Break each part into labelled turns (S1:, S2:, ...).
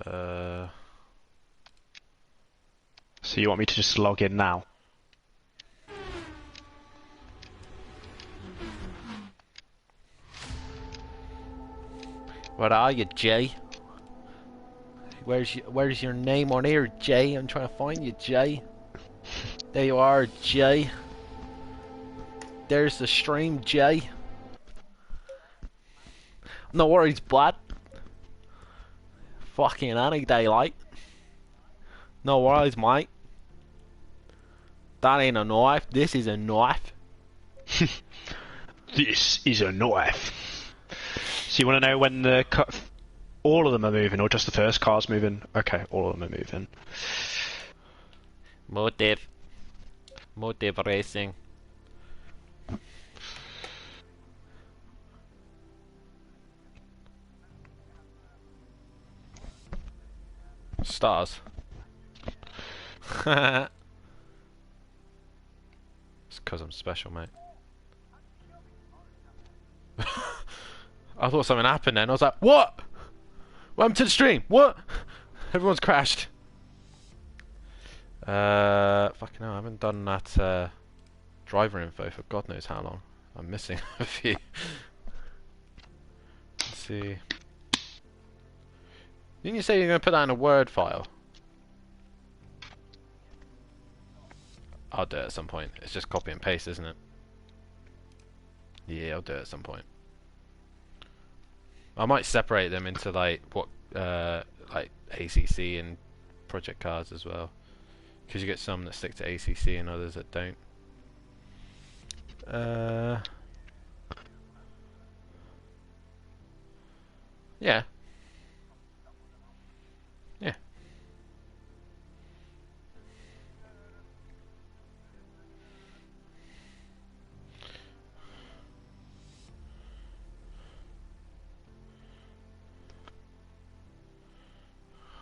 S1: Uh,
S2: So you want me to just log in now?
S1: Where are you, Jay? Where's your name on here, Jay? I'm trying to find you, Jay. There you are, Jay. There's the stream, Jay. No worries, blood. Fucking any daylight. No worries, mate. That ain't a knife. This is a knife.
S2: This is a knife. So you want to know when the all of them are moving, or just the first car's moving? Okay, all of them are moving.
S1: Motive racing. Stars. It's because I'm special, mate. I thought something happened then. I was like, what? What happened to the stream? What? Everyone's crashed. Fucking hell, I haven't done that driver info for God knows how long. I'm missing a few. Let's see. Didn't you say you're going to put that in a Word file? I'll do it at some point. It's just copy and paste, isn't it? Yeah, I'll do it at some point. I might separate them into like like ACC and project cards as well, because you get some that stick to ACC and others that don't. Yeah. Yeah.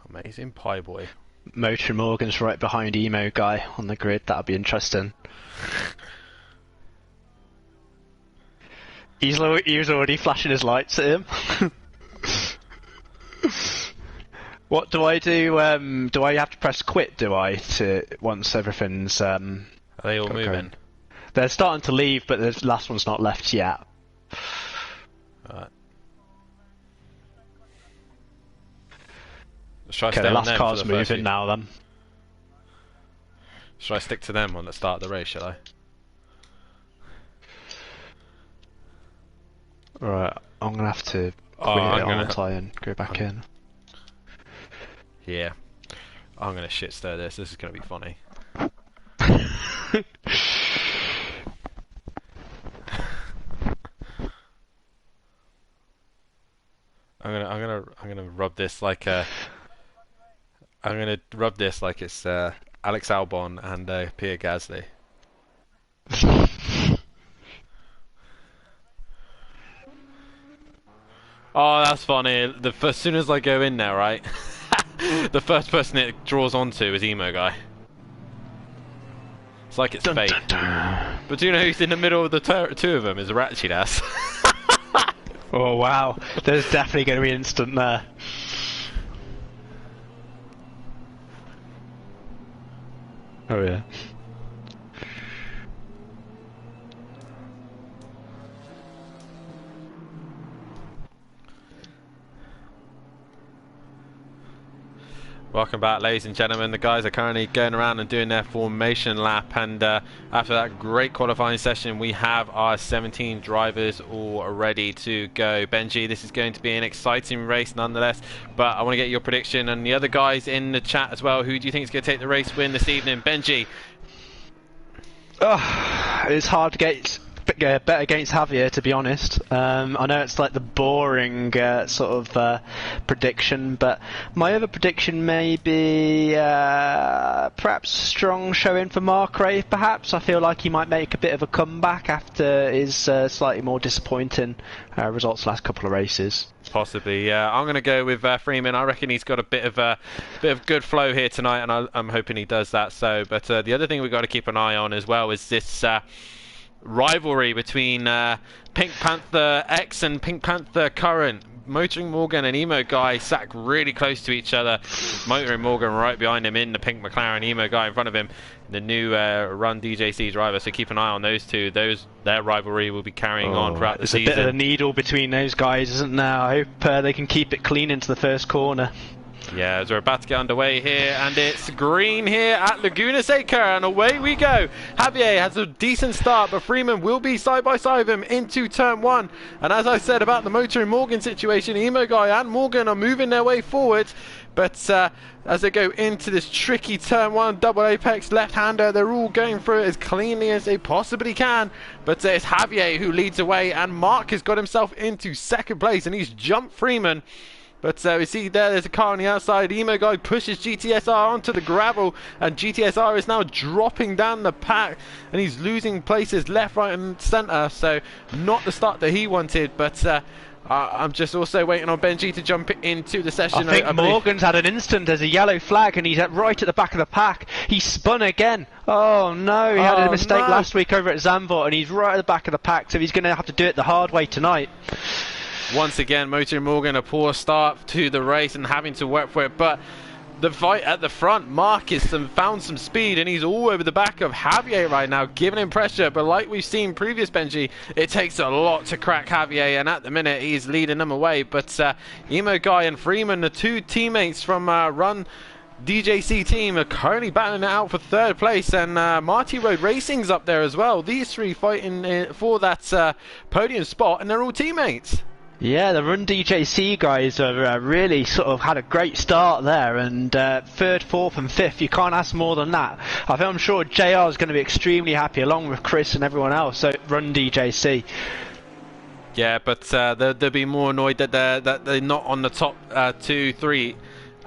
S1: Amazing pie boy.
S2: Motor Morgan's right behind Emo Guy on the grid. That'll be interesting. He was already flashing his lights at him. What do I do? Do I have to press quit? Do I to once everything's?
S1: Are they all moving?
S2: Going? They're starting to leave, but the last one's not left yet.
S1: Alright. Should I
S2: Okay,
S1: stay
S2: the
S1: on
S2: last
S1: them
S2: car's
S1: for the first
S2: moving
S1: few?
S2: now. Then.
S1: Should I stick to them on the start of the race? Shall I?
S2: Right, I'm gonna have to quit aren't I, and go back in.
S1: Yeah. I'm gonna shit stir this. This is gonna be funny. I'm gonna rub this like I'm gonna rub this like it's Alex Albon and Pierre Gasly. Oh, that's funny. As soon as I go in there, right, the first person it draws onto is Emo Guy. It's like it's fate. But do you know who's in the middle of the two of them? Is Ratchet Ass.
S2: Oh wow, there's definitely going to be instant there. Oh yeah.
S1: Welcome back, ladies and gentlemen. The guys are currently going around and doing their formation lap, and after that great qualifying session, we have our 17 drivers all ready to go. Benji, this is going to be an exciting race nonetheless, but I want to get your prediction, and the other guys in the chat as well. Who do you think is going to take the race win this evening? Benji?
S2: Oh, it's hard to bet against Javier, to be honest. I know it's like the boring sort of prediction, but my other prediction may be perhaps strong showing for Markrave. Perhaps I feel like he might make a bit of a comeback after his slightly more disappointing results last couple of races.
S1: Possibly, yeah. I'm going to go with Freeman. I reckon he's got a bit of good flow here tonight, and I'm hoping he does that. So, but the other thing we've got to keep an eye on as well is this rivalry between Pink Panther X and Pink Panther current. Motoring Morgan and Emo Guy sat really close to each other. Motoring Morgan right behind him in the pink McLaren, Emo Guy in front of him, the new Run DJC driver. So keep an eye on those two. Their rivalry will be carrying on throughout the season.
S2: There's a bit of a needle between those guys, isn't there? I hope they can keep it clean into the first corner.
S1: Yeah, as we're about to get underway here, and it's green here at Laguna Seca, and away we go. Javier has a decent start, but Freeman will be side by side with him into turn 1. And as I said about the Motor and Morgan situation, Emo Guy and Morgan are moving their way forward, but as they go into this tricky turn 1 double apex left-hander, they're all going through it as cleanly as they possibly can. But it's Javier who leads away, and Mark has got himself into second place, and he's jumped Freeman. But we see there's a car on the outside. Emo Guy pushes GTSR onto the gravel, and GTSR is now dropping down the pack, and he's losing places left, right and centre. So not the start that he wanted, but I'm just also waiting on Benji to jump into the session.
S2: I think Morgan's had an instant. There's a yellow flag, and he's right at the back of the pack. He spun again. Oh no, he had a mistake last week over at Zandvoort, and he's right at the back of the pack, so he's going to have to do it the hard way tonight.
S1: Once again, Motor Morgan, a poor start to the race and having to work for it, but the fight at the front, Marcus found some speed, and he's all over the back of Javier right now, giving him pressure. But like we've seen previous, Benji, it takes a lot to crack Javier, and at the minute he's leading them away. But Emo Guy and Freeman, the two teammates from Run DJC team, are currently battling it out for third place, and Marty Road Racing's up there as well. These three fighting for that podium spot, and they're all teammates.
S2: Yeah, the Run DJC guys have really sort of had a great start there, and third, fourth and fifth, you can't ask more than that. I'm sure JR is going to be extremely happy, along with Chris and everyone else at Run DJC.
S1: Yeah, but they'll be more annoyed that they're not on the top 2, 3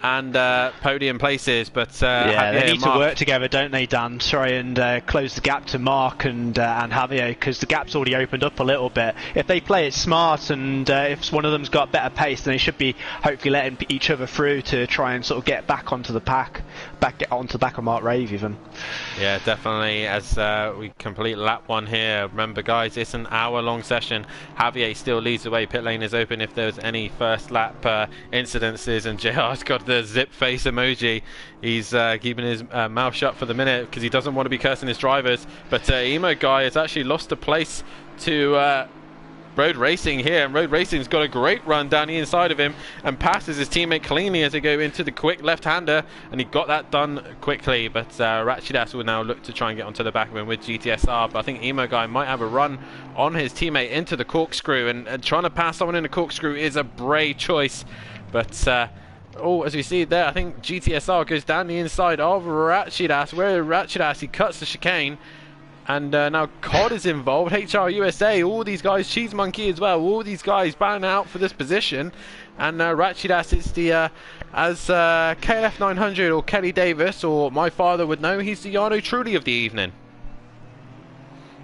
S1: and podium places, but
S2: yeah, they need to work together, don't they, Dan? Try and close the gap to Mark and Javier, because the gap's already opened up a little bit. If they play it smart, and if one of them's got better pace, then they should be hopefully letting each other through to try and sort of get back onto the pack, get onto the back of Mark Rave even.
S1: Yeah, definitely. As we complete lap 1 here, remember guys, it's an hour-long session. Javier still leads the way. Pit lane is open if there's any first lap incidences, and JR's got the zip face emoji. He's keeping his mouth shut for the minute because he doesn't want to be cursing his drivers. But Emo Guy has actually lost a place to Road Racing here, and Road Racing's got a great run down the inside of him and passes his teammate cleanly as they go into the quick left-hander, and he got that done quickly. But Ratchidas will now look to try and get onto the back of him with GTSR, but I think Emo Guy might have a run on his teammate into the corkscrew, and trying to pass someone in the corkscrew is a brave choice. But as we see there, I think GTSR goes down the inside of Ratchidas, where Ratchidas, he cuts the chicane. And now COD is involved, HR USA, all these guys, Cheese Monkey as well, all these guys battling out for this position. And Ratchidas is the, as KLF 900 or Kelly Davis, or my father would know, he's the Yarno Truly of the evening.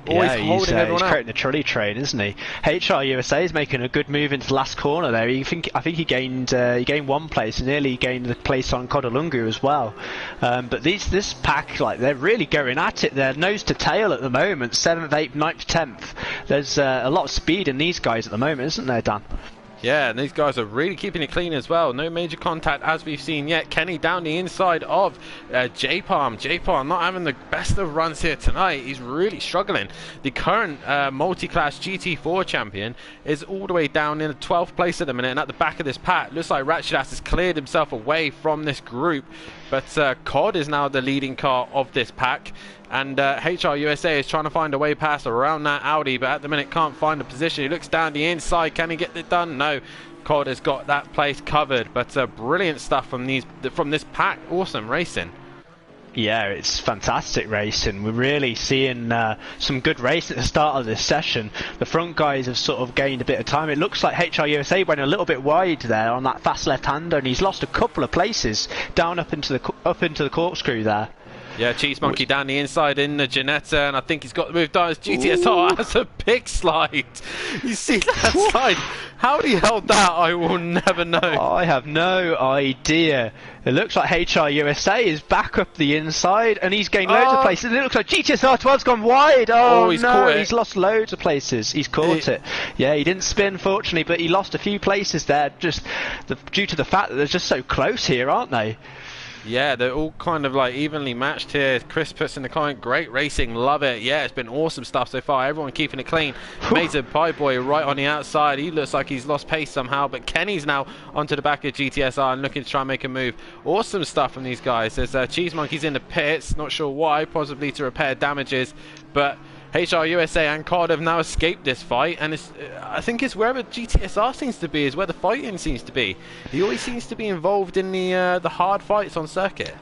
S2: Yeah, he's creating the trolley train, isn't he? HR USA is making a good move into the last corner there. I think he gained 1 place, and nearly gained the place on Kodalungu as well. But this pack, like, they're really going at it. They're nose to tail at the moment, 7th, 8th, 9th, 10th. There's a lot of speed in these guys at the moment, isn't there, Dan?
S1: Yeah, and these guys are really keeping it clean as well. No major contact as we've seen yet. Kenny down the inside of J-Palm. J-Palm not having the best of runs here tonight. He's really struggling. The current multi-class Gt4 champion is all the way down in the 12th place at the minute, and at the back of this pack. Looks like Ratchidas has cleared himself away from this group. But COD is now the leading car of this pack. And HR USA is trying to find a way past around that Audi, but at the minute can't find a position. He looks down the inside. Can he get it done? No. COD has got that place covered. But brilliant stuff from this pack. Awesome racing.
S2: Yeah, it's fantastic racing. We're really seeing some good race at the start of this session. The front guys have sort of gained a bit of time. It looks like HR USA went a little bit wide there on that fast left-hander, and he's lost a couple of places down up into the corkscrew there.
S1: Yeah, Cheese Monkey down the inside in the Janetta, and I think he's got the move done as GTSR has a big slide. You see that slide? How he held that, I will never know.
S2: I have no idea. It looks like HR USA is back up the inside, and he's gained loads of places. And it looks like GTSR 12's gone wide. Oh,
S1: he's
S2: no,
S1: caught it.
S2: He's lost loads of places. He's caught it. Yeah, he didn't spin, fortunately, but he lost a few places there, just due to the fact that they're just so close here, aren't they?
S1: Yeah, they're all kind of like evenly matched here. Chris puts in the comment, great racing, love it. Yeah, it's been awesome stuff so far. Everyone keeping it clean. Amazing Pie Boy right on the outside. He looks like he's lost pace somehow, but Kenny's now onto the back of GTSR and looking to try and make a move. Awesome stuff from these guys. There's Cheese Monkeys in the pits, not sure why, possibly to repair damages, but HR USA and COD have now escaped this fight, and I think it's wherever GTSR seems to be is where the fighting seems to be. He always seems to be involved in the hard fights on circuit.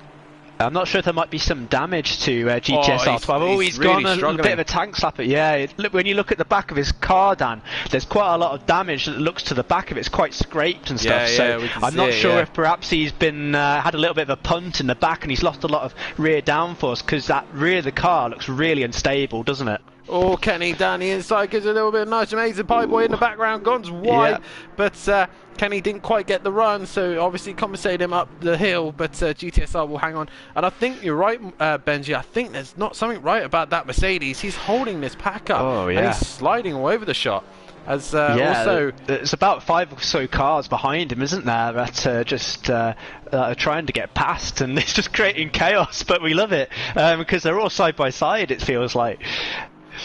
S2: I'm not sure if there might be some damage to GTSR 12. Oh, he's
S1: really
S2: gone a bit of a tank slapper. Yeah, look, when you look at the back of his car, Dan, there's quite a lot of damage that looks to the back of it. It's quite scraped and stuff. So I'm not sure if perhaps he's been had a little bit of a punt in the back and he's lost a lot of rear downforce, because that rear of the car looks really unstable, doesn't it?
S1: Oh, Kenny down the inside gives a little bit of nice amazing Pie Boy in the background, gone wide, but Kenny didn't quite get the run, so obviously compensated him up the hill, but GTSR will hang on. And I think you're right, Benji, I think there's not something right about that Mercedes. He's holding this pack up, and he's sliding all over the shot. As also,
S2: there's about 5 or so cars behind him, isn't there, that just are trying to get past, and it's just creating chaos, but we love it, because they're all side by side, it feels like.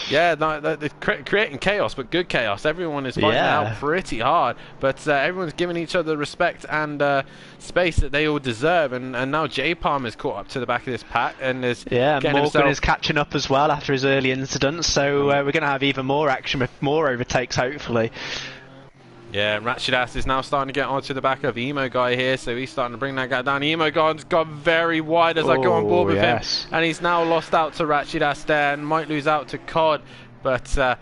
S1: Yeah, no, they're creating chaos, but good chaos. Everyone is fighting out pretty hard, but everyone's giving each other respect and space that they all deserve. And now J-Palm is caught up to the back of this pack, and is
S2: Morgan is catching up as well after his early incident. So we're going to have even more action with more overtakes, hopefully.
S1: Yeah, and Ratchet Ass is now starting to get onto the back of Emo Guy here, so he's starting to bring that guy down. Emo Guy's gone very wide as I go on board with him, and he's now lost out to Ratchet Ass there and might lose out to COD, but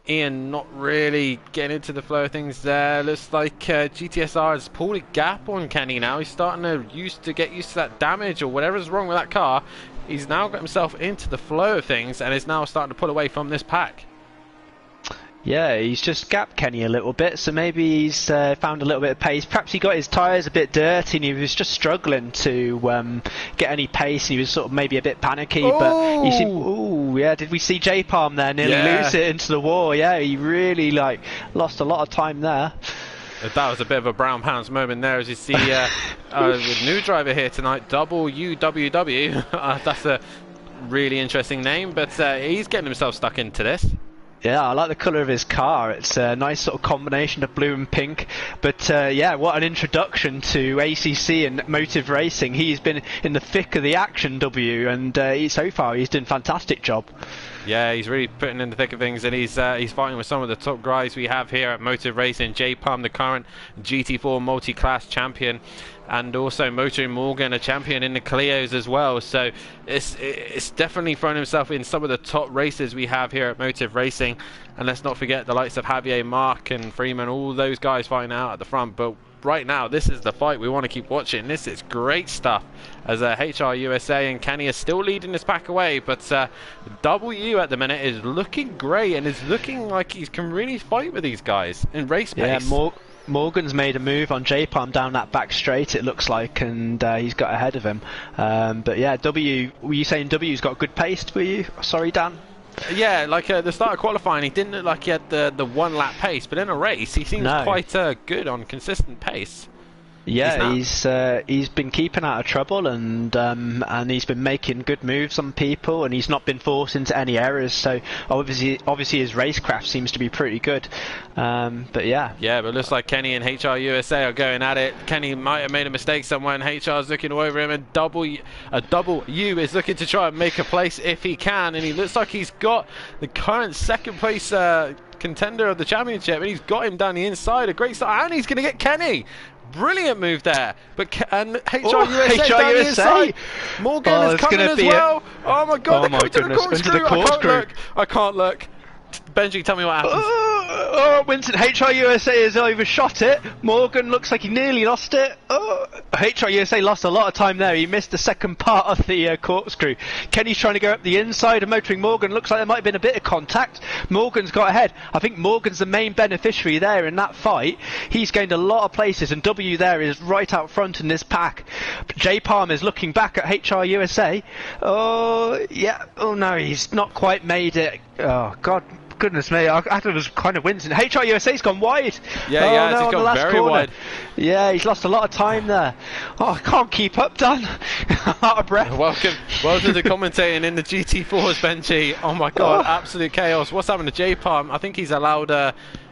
S1: Ian not really getting into the flow of things there. Looks like GTSR has pulled a gap on Kenny now. He's starting to get used to that damage or whatever's wrong with that car. He's now got himself into the flow of things and is now starting to pull away from this pack.
S2: Yeah, he's just gapped Kenny a little bit, so maybe he's found a little bit of pace. Perhaps he got his tyres a bit dirty and he was just struggling to get any pace. He was sort of maybe a bit panicky, but you see, did we see J-Palm there nearly lose it into the wall? Yeah, he really lost a lot of time there.
S1: That was a bit of a Brown Pounds moment there, as you see with new driver here tonight, WWW. That's a really interesting name, but he's getting himself stuck into this.
S2: Yeah, I like the colour of his car. It's a nice sort of combination of blue and pink. But yeah, what an introduction to ACC and motive racing. He's been in the thick of the action, W, and so far he's done a fantastic job. Yeah,
S1: he's really putting in the thick of things, and he's fighting with some of the top guys we have here at Motive Racing. J-Palm, the current GT4 multi-class champion, and also Motoring Morgan, a champion in the Clios as well. So it's definitely thrown himself in some of the top races we have here at Motive Racing. And let's not forget the likes of Javier, Mark and Freeman, all those guys fighting out at the front. But right now, this is the fight we want to keep watching. This is great stuff, as HR USA and Kenny are still leading this pack away, but W at the minute is looking great and is looking like he can really fight with these guys in race pace.
S2: Yeah, Morgan's made a move on J-Palm down that back straight, it looks like, and he's got ahead of him. But yeah, W, were you saying W's got good pace, were you? Sorry, Dan?
S1: Yeah, like the start of qualifying, he didn't look like he had the one lap pace, but in a race, he seems quite good on consistent pace.
S2: Yeah, he's been keeping out of trouble, and he's been making good moves on people, and he's not been forced into any errors. So obviously his racecraft seems to be pretty good. But yeah.
S1: Yeah, but it looks like Kenny and HR USA are going at it. Kenny might have made a mistake somewhere, and HR's looking all over him, and W is looking to try and make a place if he can, and he looks like he's got the current second place contender of the championship, and he's got him down the inside. A great start, and he's going to get Kenny. Brilliant move there, and HR USA down the inside. Morgan is coming as well. Oh my god, they're coming to the corkscrew. I can't look. Benji, tell me what happens.
S2: Oh, Winston, HRUSA has overshot it. Morgan looks like he nearly lost it. Oh, HRUSA lost a lot of time there. He missed the second part of the corkscrew. Kenny's trying to go up the inside of motoring Morgan. Looks like there might have been a bit of contact. Morgan's got ahead. I think Morgan's the main beneficiary there in that fight. He's gained a lot of places, and W there is right out front in this pack. J Palmer's looking back at HRUSA. Oh, yeah. Oh, no, he's not quite made it. Oh, God. Goodness me, I thought it was kind of Winston. HRUSA's gone wide.
S1: Yeah,
S2: oh,
S1: yeah,
S2: no,
S1: he's gone very wide.
S2: Yeah, he's lost a lot of time there. Oh, I can't keep up, Dan. Out of breath.
S1: Welcome to commentating in the GT4s, Benji. Oh my God, absolute chaos. What's happened to J-Palm? I think he's allowed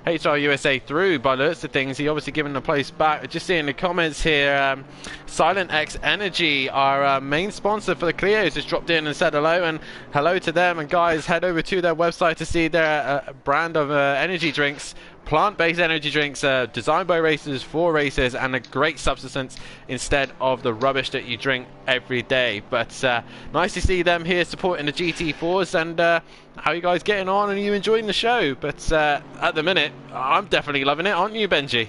S1: HRUSA through by the looks of things. He obviously given the place back. Just seeing the comments here, Silent X Energy, our main sponsor for the Clios, has dropped in and said hello, and hello to them. And guys, head over to their website to see their brand of energy drinks, plant-based energy drinks, designed by racers for racers, and a great substance instead of the rubbish that you drink every day. But nice to see them here supporting the GT4s. And how are you guys getting on? Are you enjoying the show? But at the minute, I'm definitely loving it, aren't you, Benji?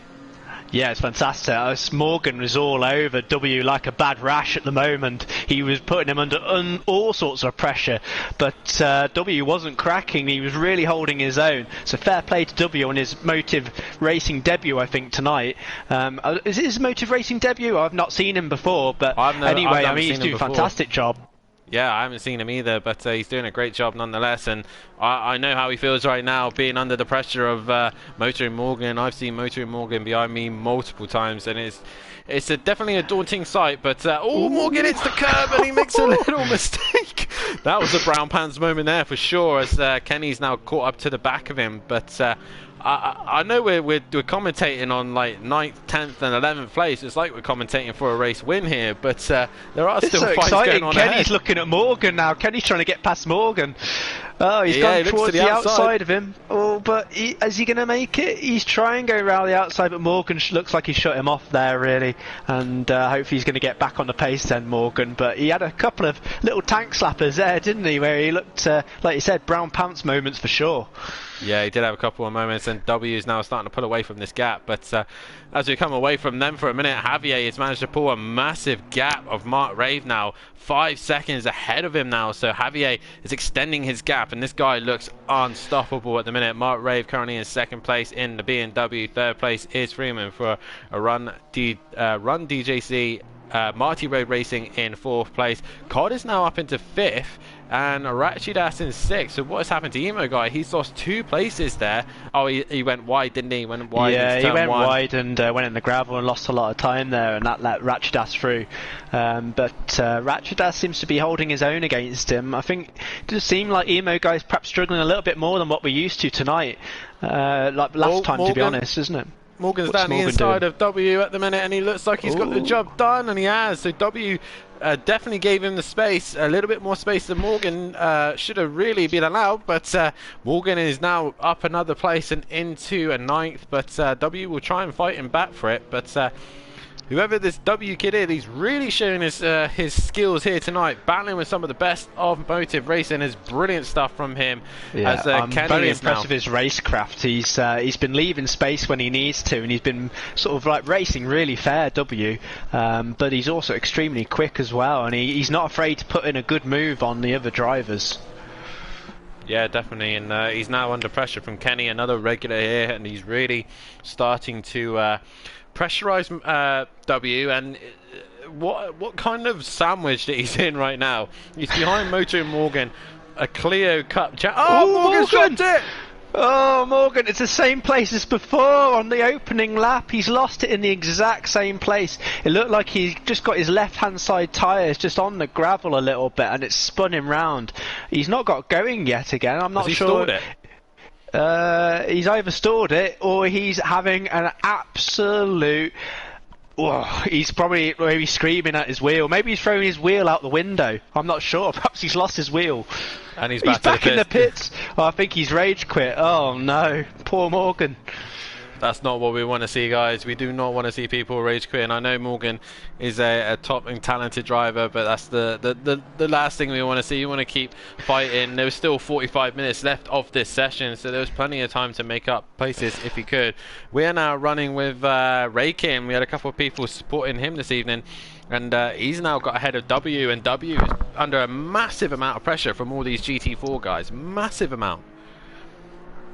S2: Yeah, it's fantastic. Morgan was all over W like a bad rash at the moment. He was putting him under all sorts of pressure, but W wasn't cracking. He was really holding his own. So fair play to W on his Motive Racing debut, I think, tonight. Is it his Motive Racing debut? I've not seen him before, but anyway, I mean, he's doing a fantastic job.
S1: Yeah, I haven't seen him either, but he's doing a great job nonetheless, and I know how he feels right now, being under the pressure of motoring Morgan. I've seen motoring Morgan behind me multiple times, and it's definitely a daunting sight. But Morgan hits the curb and he makes a little mistake. That was a brown pants moment there for sure, as Kenny's now caught up to the back of him. But I know we're commentating on like 9th, 10th and 11th place. It's like we're commentating for a race win here, but there are still fights going on
S2: Kenny's
S1: ahead.
S2: looking at Morgan now. Kenny's trying to get past Morgan. Oh, he's gone towards the outside of him. Oh, but is he going to make it? He's trying to go around the outside, but Morgan looks like he shut him off there, really. And hopefully he's going to get back on the pace then, Morgan. But he had a couple of little tank slappers there, didn't he? Where he looked, like you said, brown pants moments for sure.
S1: Yeah, he did have a couple of moments, and W is now starting to pull away from this gap. But as we come away from them for a minute, Javier has managed to pull a massive gap of Mark Rave now. 5 seconds ahead of him now, so Javier is extending his gap, and this guy looks unstoppable at the minute. Mark Rave currently in 2nd place in the BMW. 3rd place is Freeman for a Run DJC. Marty Road Racing in 4th place. COD is now up into 5th, and Ratchidas in 6th. So what has happened to Emo Guy? He's lost 2 places there. Oh, he went wide, didn't he? Went wide.
S2: Yeah, he went wide and went in the gravel and lost a lot of time there, and that let Ratchidas through. But Ratchidas seems to be holding his own against him. I think it does seem like Emo Guy's perhaps struggling a little bit more than what we're used to tonight. Like last time, to be honest, isn't it?
S1: Morgan's down the inside of W at the minute, and he looks like he's got the job done, and he has. So W definitely gave him the space, a little bit more space than Morgan should have really been allowed. But Morgan is now up another place and into a 9th, but W will try and fight him back for it. But whoever this W kid is, he's really showing his skills here tonight, battling with some of the best of Motive Racing. There's brilliant stuff from him.
S2: Yeah, I'm very impressed with his racecraft. He's been leaving space when he needs to, and he's been sort of like racing really fair, W. But he's also extremely quick as well, and he's not afraid to put in a good move on the other drivers.
S1: Yeah, definitely, and he's now under pressure from Kenny, another regular here, and he's really starting to pressurize W. And what kind of sandwich that he's in right now? He's behind Motor Morgan, a Clio Cup Morgan's dropped it!
S2: Oh, Morgan, it's the same place as before on the opening lap. He's lost it in the exact same place. It looked like he's just got his left-hand side tyres just on the gravel a little bit, and it's spun him round. He's not got going yet again. I'm not sure.
S1: Has he stalled it?
S2: He's either stalled it or he's having an absolute... Oh, he's probably maybe screaming at his wheel. Maybe he's throwing his wheel out the window. I'm not sure. Perhaps he's lost his wheel.
S1: And he's
S2: back
S1: in
S2: the pits. Oh, I think he's rage quit. Oh no, poor Morgan.
S1: That's not what we want to see, guys. We do not want to see people rage quit. And I know Morgan is a top and talented driver, but that's the last thing we want to see. You want to keep fighting. There was still 45 minutes left of this session, so there was plenty of time to make up places if he could. We are now running with Ray Kim. We had a couple of people supporting him this evening. And he's now got ahead of W, and W is under a massive amount of pressure from all these GT4 guys. Massive amount.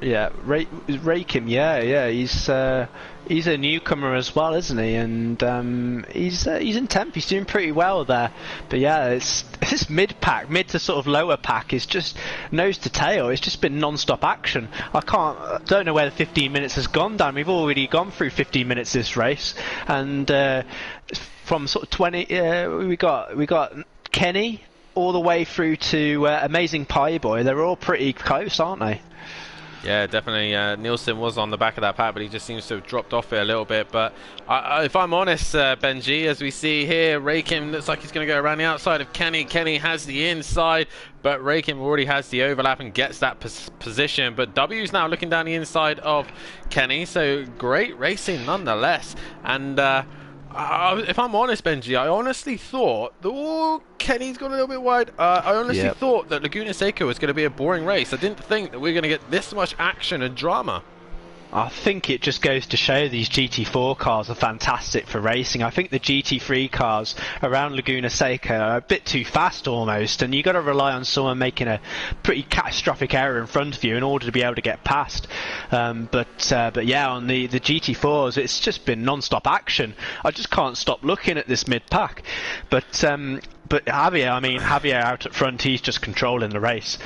S2: Yeah, Rakim. Yeah, he's a newcomer as well, isn't he? And he's in 10th. He's doing pretty well there. But yeah, it's this mid to sort of lower pack is just nose to tail. It's just been non-stop action. Don't know where the 15 minutes has gone down. We've already gone through 15 minutes this race, and from sort of 20, we got Kenny all the way through to Amazing Pie Boy. They're all pretty close, aren't they?
S1: Yeah, definitely. Nielsen was on the back of that pack, but he just seems to have dropped off it a little bit. But if I'm honest, Benji, as we see here, Rakim looks like he's going to go around the outside of Kenny. Kenny has the inside, but Rakim already has the overlap and gets that position. But W's now looking down the inside of Kenny, so great racing nonetheless. And if I'm honest, Benji, I honestly thought Kenny's gone a little bit wide. I honestly thought that Laguna Seca was going to be a boring race. I didn't think that we were going to get this much action and drama.
S2: I think it just goes to show these GT4 cars are fantastic for racing. I think the GT3 cars around Laguna Seca are a bit too fast almost, and you've got to rely on someone making a pretty catastrophic error in front of you in order to be able to get past. But yeah, on the GT4s, it's just been non-stop action. I just can't stop looking at this mid-pack. But Javier out at front, he's just controlling the race.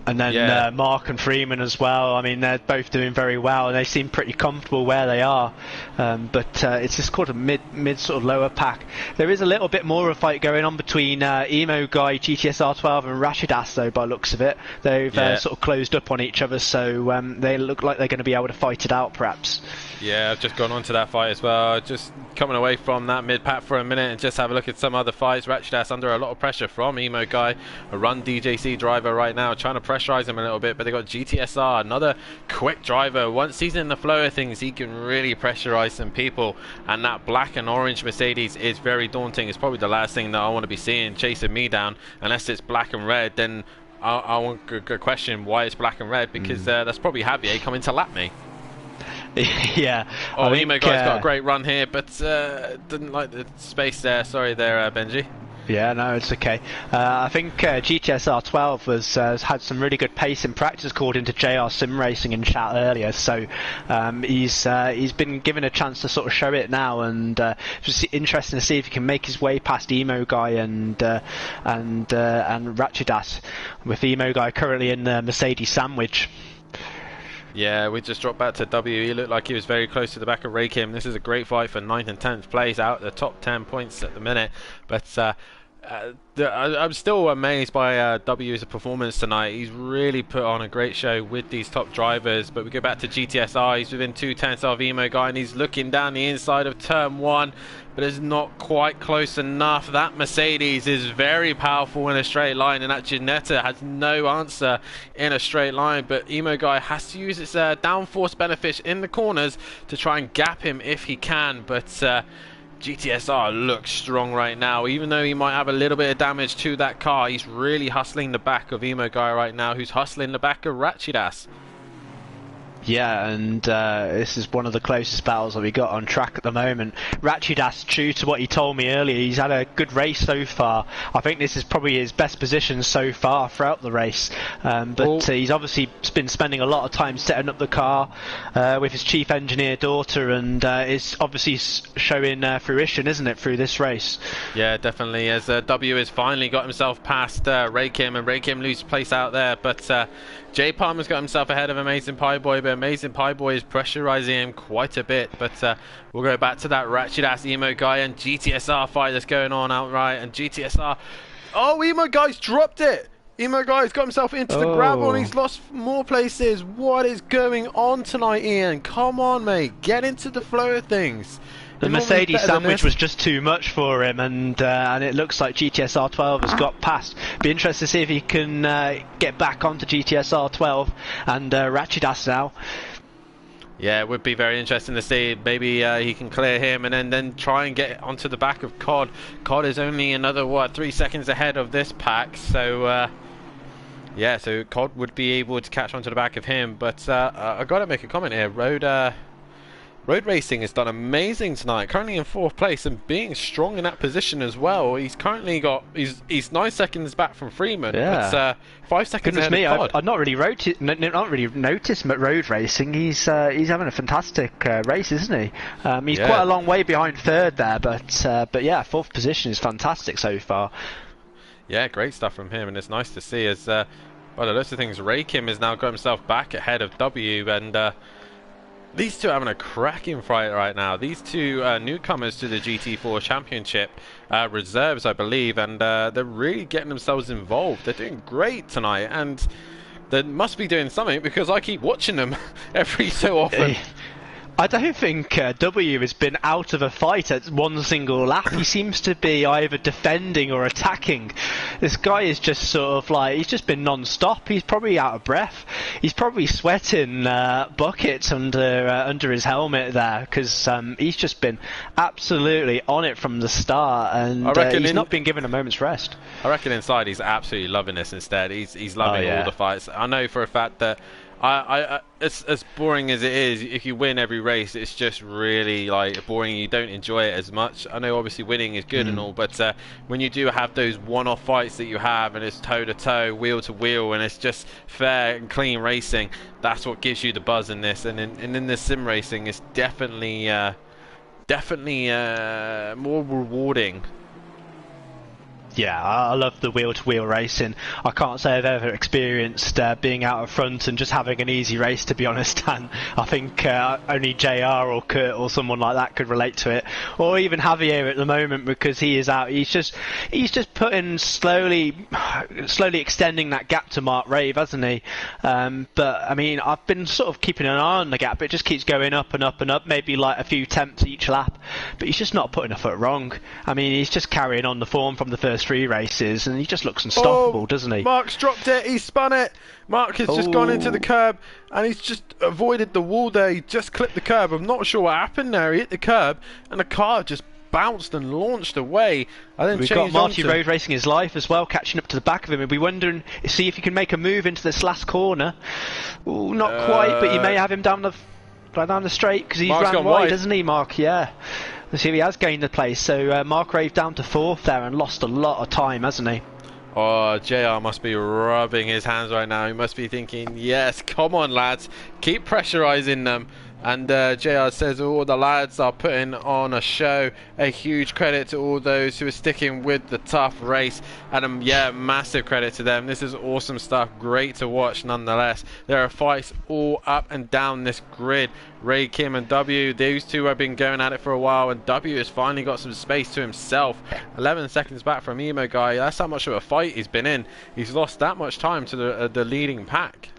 S2: And then Mark and Freeman as well. I mean, they're both doing very well, and they seem pretty comfortable where they are. But it's just called a mid sort of lower pack. There is a little bit more of a fight going on between Emo Guy, GTSR12, and Rashidas, though, by looks of it. They've sort of closed up on each other, so they look like they're going to be able to fight it out, perhaps.
S1: Yeah, I've just gone on to that fight as well. Just coming away from that mid-pack for a minute and just have a look at some other fights. Ratchedas under a lot of pressure from Emo Guy, a Run DJC driver right now, trying to pressurize him a little bit, but they got GTSR, another quick driver. Once he's in the flow of things, he can really pressurize some people, and that black and orange Mercedes is very daunting. It's probably the last thing that I want to be seeing chasing me down, unless it's black and red. Then I want to question why it's black and red, because that's probably Javier coming to lap me.
S2: Yeah.
S1: Oh, Emo Guy's got a great run here, but didn't like the space there. Sorry there, Benji.
S2: Yeah, no, it's okay. I think GTSR12 has had some really good pace in practice, according to JR Sim Racing in chat earlier. So he's been given a chance to sort of show it now, and just interesting to see if he can make his way past Emo Guy and Ratchedas, with Emo Guy currently in the Mercedes sandwich.
S1: Yeah, we just dropped back to W. He looked like he was very close to the back of Ray Kim. This is a great fight for 9th and 10th place, out the top 10 points at the minute. But I'm still amazed by W's performance tonight. He's really put on a great show with these top drivers. But we go back to GTSR. He's within 2/10 of Emo Guy, and he's looking down the inside of turn 1. But it's not quite close enough. That Mercedes is very powerful in a straight line, and that Ginetta has no answer in a straight line. But Emo Guy has to use its downforce benefits in the corners to try and gap him if he can. But GTSR looks strong right now. Even though he might have a little bit of damage to that car, he's really hustling the back of Emo Guy right now, who's hustling the back of Ratchidas.
S2: Yeah, and this is one of the closest battles that we got on track at the moment. Ratchidas, true to what he told me earlier, he's had a good race so far. I think this is probably his best position so far throughout the race. But he's obviously been spending a lot of time setting up the car with his chief engineer daughter, and it's obviously showing fruition, isn't it, through this race?
S1: Yeah, definitely, as W has finally got himself past Ray Kim, and Ray Kim loses place out there, but Jay Palmer's got himself ahead of Amazing Pie Boy, but Amazing Pie Boy is pressurizing him quite a bit. But we'll go back to that Ratchet-ass Emo Guy and GTSR fight that's going on outright. And GTSR... Oh, Emo Guy's dropped it! Emo Guy's got himself into the gravel, and he's lost more places. What is going on tonight, Ian? Come on, mate. Get into the flow of things.
S2: The Mercedes sandwich was just too much for him, and it looks like GTSR12 has got past. Be interested to see if he can get back onto GTSR12 and Ratchedas now.
S1: Yeah, it would be very interesting to see. Maybe he can clear him and then try and get onto the back of Cod. Cod is only another, what, 3 seconds ahead of this pack. So, yeah, so Cod would be able to catch onto the back of him. But I got to make a comment here. Road Racing has done amazing tonight, currently in 4th place and being strong in that position as well. He's currently got, he's 9 seconds back from Freeman, but 5 seconds
S2: Goodness
S1: ahead
S2: me,
S1: of Cod.
S2: I've not really noticed him at Road Racing. He's having a fantastic race, isn't he? He's quite a long way behind 3rd there, but yeah, 4th position is fantastic so far.
S1: Yeah, great stuff from him, and it's nice to see as, by the looks of things, Ray Kim has now got himself back ahead of W, and these two are having a cracking fight right now. These two newcomers to the GT4 Championship, reserves, I believe, and they're really getting themselves involved. They're doing great tonight, and they must be doing something because I keep watching them every so often.
S2: I don't think W has been out of a fight at one single lap. He seems to be either defending or attacking. This guy is just sort of like, he's just been non-stop. He's probably out of breath. He's probably sweating buckets under his helmet there, because he's just been absolutely on it from the start, and he's not been given a moment's rest.
S1: I reckon inside he's absolutely loving this instead. He's loving all the fights. I know for a fact that as boring as it is, if you win every race, it's just really like boring. You don't enjoy it as much. I know obviously winning is good and all, but when you do have those one-off fights that you have, and it's toe-to-toe, wheel-to-wheel, and it's just fair and clean racing, that's what gives you the buzz in this. And in this sim racing, it's definitely more rewarding.
S2: Yeah, I love the wheel-to-wheel racing. I can't say I've ever experienced being out of front and just having an easy race, to be honest. And I think only JR or Kurt or someone like that could relate to it, or even Javier at the moment, because he is out. He's just putting slowly extending that gap to Mark Rave, hasn't he? But I mean, I've been sort of keeping an eye on the gap. It just keeps going up and up and up, maybe like a few tenths each lap. But he's just not putting a foot wrong. I mean, he's just carrying on the form from the first 3 races, and he just looks unstoppable, doesn't he?
S1: Mark's dropped it, he's spun it. Mark has just gone into the curb, and he's just avoided the wall there. He just clipped the curb. I'm not sure what happened there. He hit the curb, and the car just bounced and launched away.
S2: We've got Marty Road racing his life as well, catching up to the back of him, and we're wondering, see if he can make a move into this last corner. Ooh, not quite, but you may have him down the straight, because he's ran wide, hasn't he, Mark? Yeah. Let's see if he has gained the place. So Mark Rave down to 4th there and lost a lot of time, hasn't he?
S1: Oh, JR must be rubbing his hands right now. He must be thinking, yes, come on, lads. Keep pressurising them. And JR says all the lads are putting on a show. A huge credit to all those who are sticking with the tough race. And yeah, massive credit to them. This is awesome stuff. Great to watch nonetheless. There are fights all up and down this grid. Ray, Kim and W, these two have been going at it for a while, and W has finally got some space to himself. 11 seconds back from Emo Guy. That's how much of a fight he's been in. He's lost that much time to the leading pack.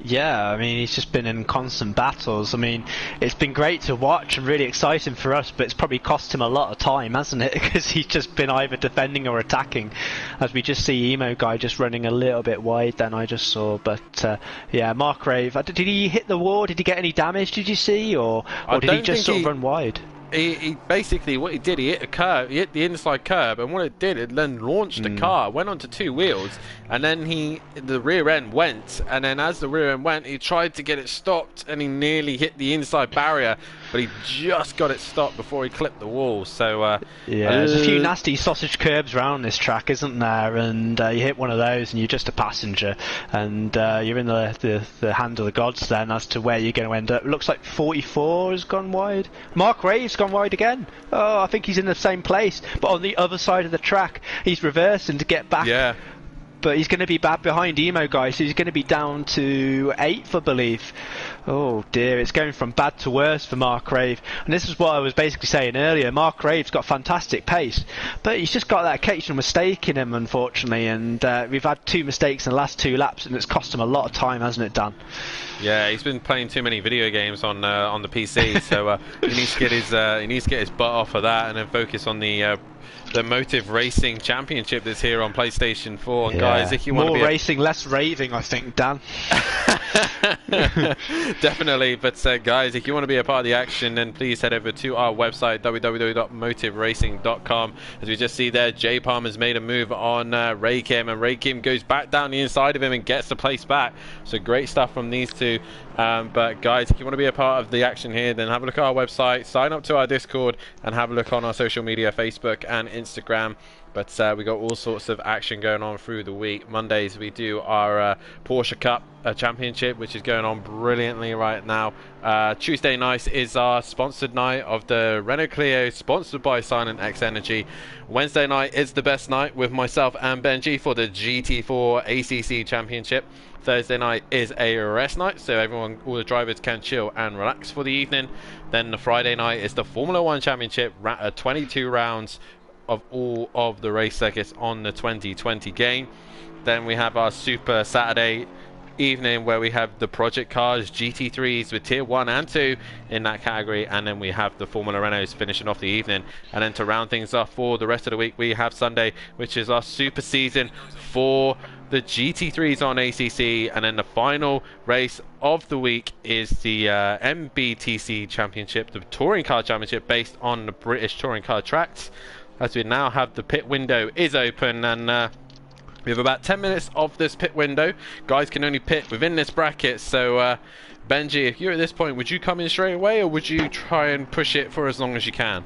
S2: Yeah, I mean, he's just been in constant battles. I mean, it's been great to watch and really exciting for us, but it's probably cost him a lot of time, hasn't it? Because he's just been either defending or attacking, as we just see Emo Guy just running a little bit wide then I just saw. But yeah, Mark Rave, did he hit the wall? Did he get any damage, did you see? Or did he just sort of run wide?
S1: He basically, what he did, he hit a curb, he hit the inside curb, and what it did, it then launched the car, went onto 2 wheels, and then the rear end went, and then as the rear end went, he tried to get it stopped, and he nearly hit the inside barrier, but he just got it stopped before he clipped the wall. So
S2: yeah, there's a few nasty sausage curbs around this track, isn't there? And you hit one of those, and you're just a passenger, and you're in the hand of the gods then as to where you're going to end up. It looks like 44 has gone wide. Mark Rave's gone wide again. Oh, I think he's in the same place, but on the other side of the track. He's reversing to get back.
S1: Yeah.
S2: But he's going to be bad behind Emo Guy, so he's going to be down to 8th, I believe. Oh dear, it's going from bad to worse for Mark Rave. And this is what I was basically saying earlier. Mark Rave's got fantastic pace, but he's just got that occasional mistake in him, unfortunately. And we've had 2 mistakes in the last 2 laps, and it's cost him a lot of time, hasn't it, Dan?
S1: Yeah, he's been playing too many video games on the PC, so he needs to get his butt off of that and then focus on the the Motive Racing Championship that's here on PlayStation 4. And
S2: Yeah.
S1: guys, if you want to
S2: more
S1: be
S2: racing, less raving, I think, Dan.
S1: Definitely, but guys, if you want to be a part of the action, then please head over to our website, www.motiveracing.com. As we just see there, J Palm has made a move on Ray Kim, and Ray Kim goes back down the inside of him and gets the place back. So great stuff from these two. But guys, if you want to be a part of the action here, then have a look at our website, sign up to our Discord, and have a look on our social media, Facebook and Instagram. But we got all sorts of action going on through the week. Mondays we do our Porsche Cup Championship, which is going on brilliantly right now. Tuesday night is our sponsored night of the Renault Clio, sponsored by Silent X Energy. Wednesday night is the best night with myself and Benji for the GT4 ACC Championship. Thursday night is a rest night, so all the drivers can chill and relax for the evening. Then the Friday night is the Formula 1 Championship, 22 rounds of all of the race circuits on the 2020 game. Then we have our Super Saturday evening where we have the project cars, GT3s with tier 1 and 2 in that category, and then we have the Formula Renaults finishing off the evening. And then to round things off for the rest of the week, we have Sunday, which is our super season for the GT3s on ACC, and then the final race of the week is the MBTC Championship, the Touring Car Championship based on the British Touring Car tracks. As we now have the pit window is open, and we have about 10 minutes of this pit window. Guys can only pit within this bracket, so Benji, if you're at this point, would you come in straight away, or would you try and push it for as long as you can?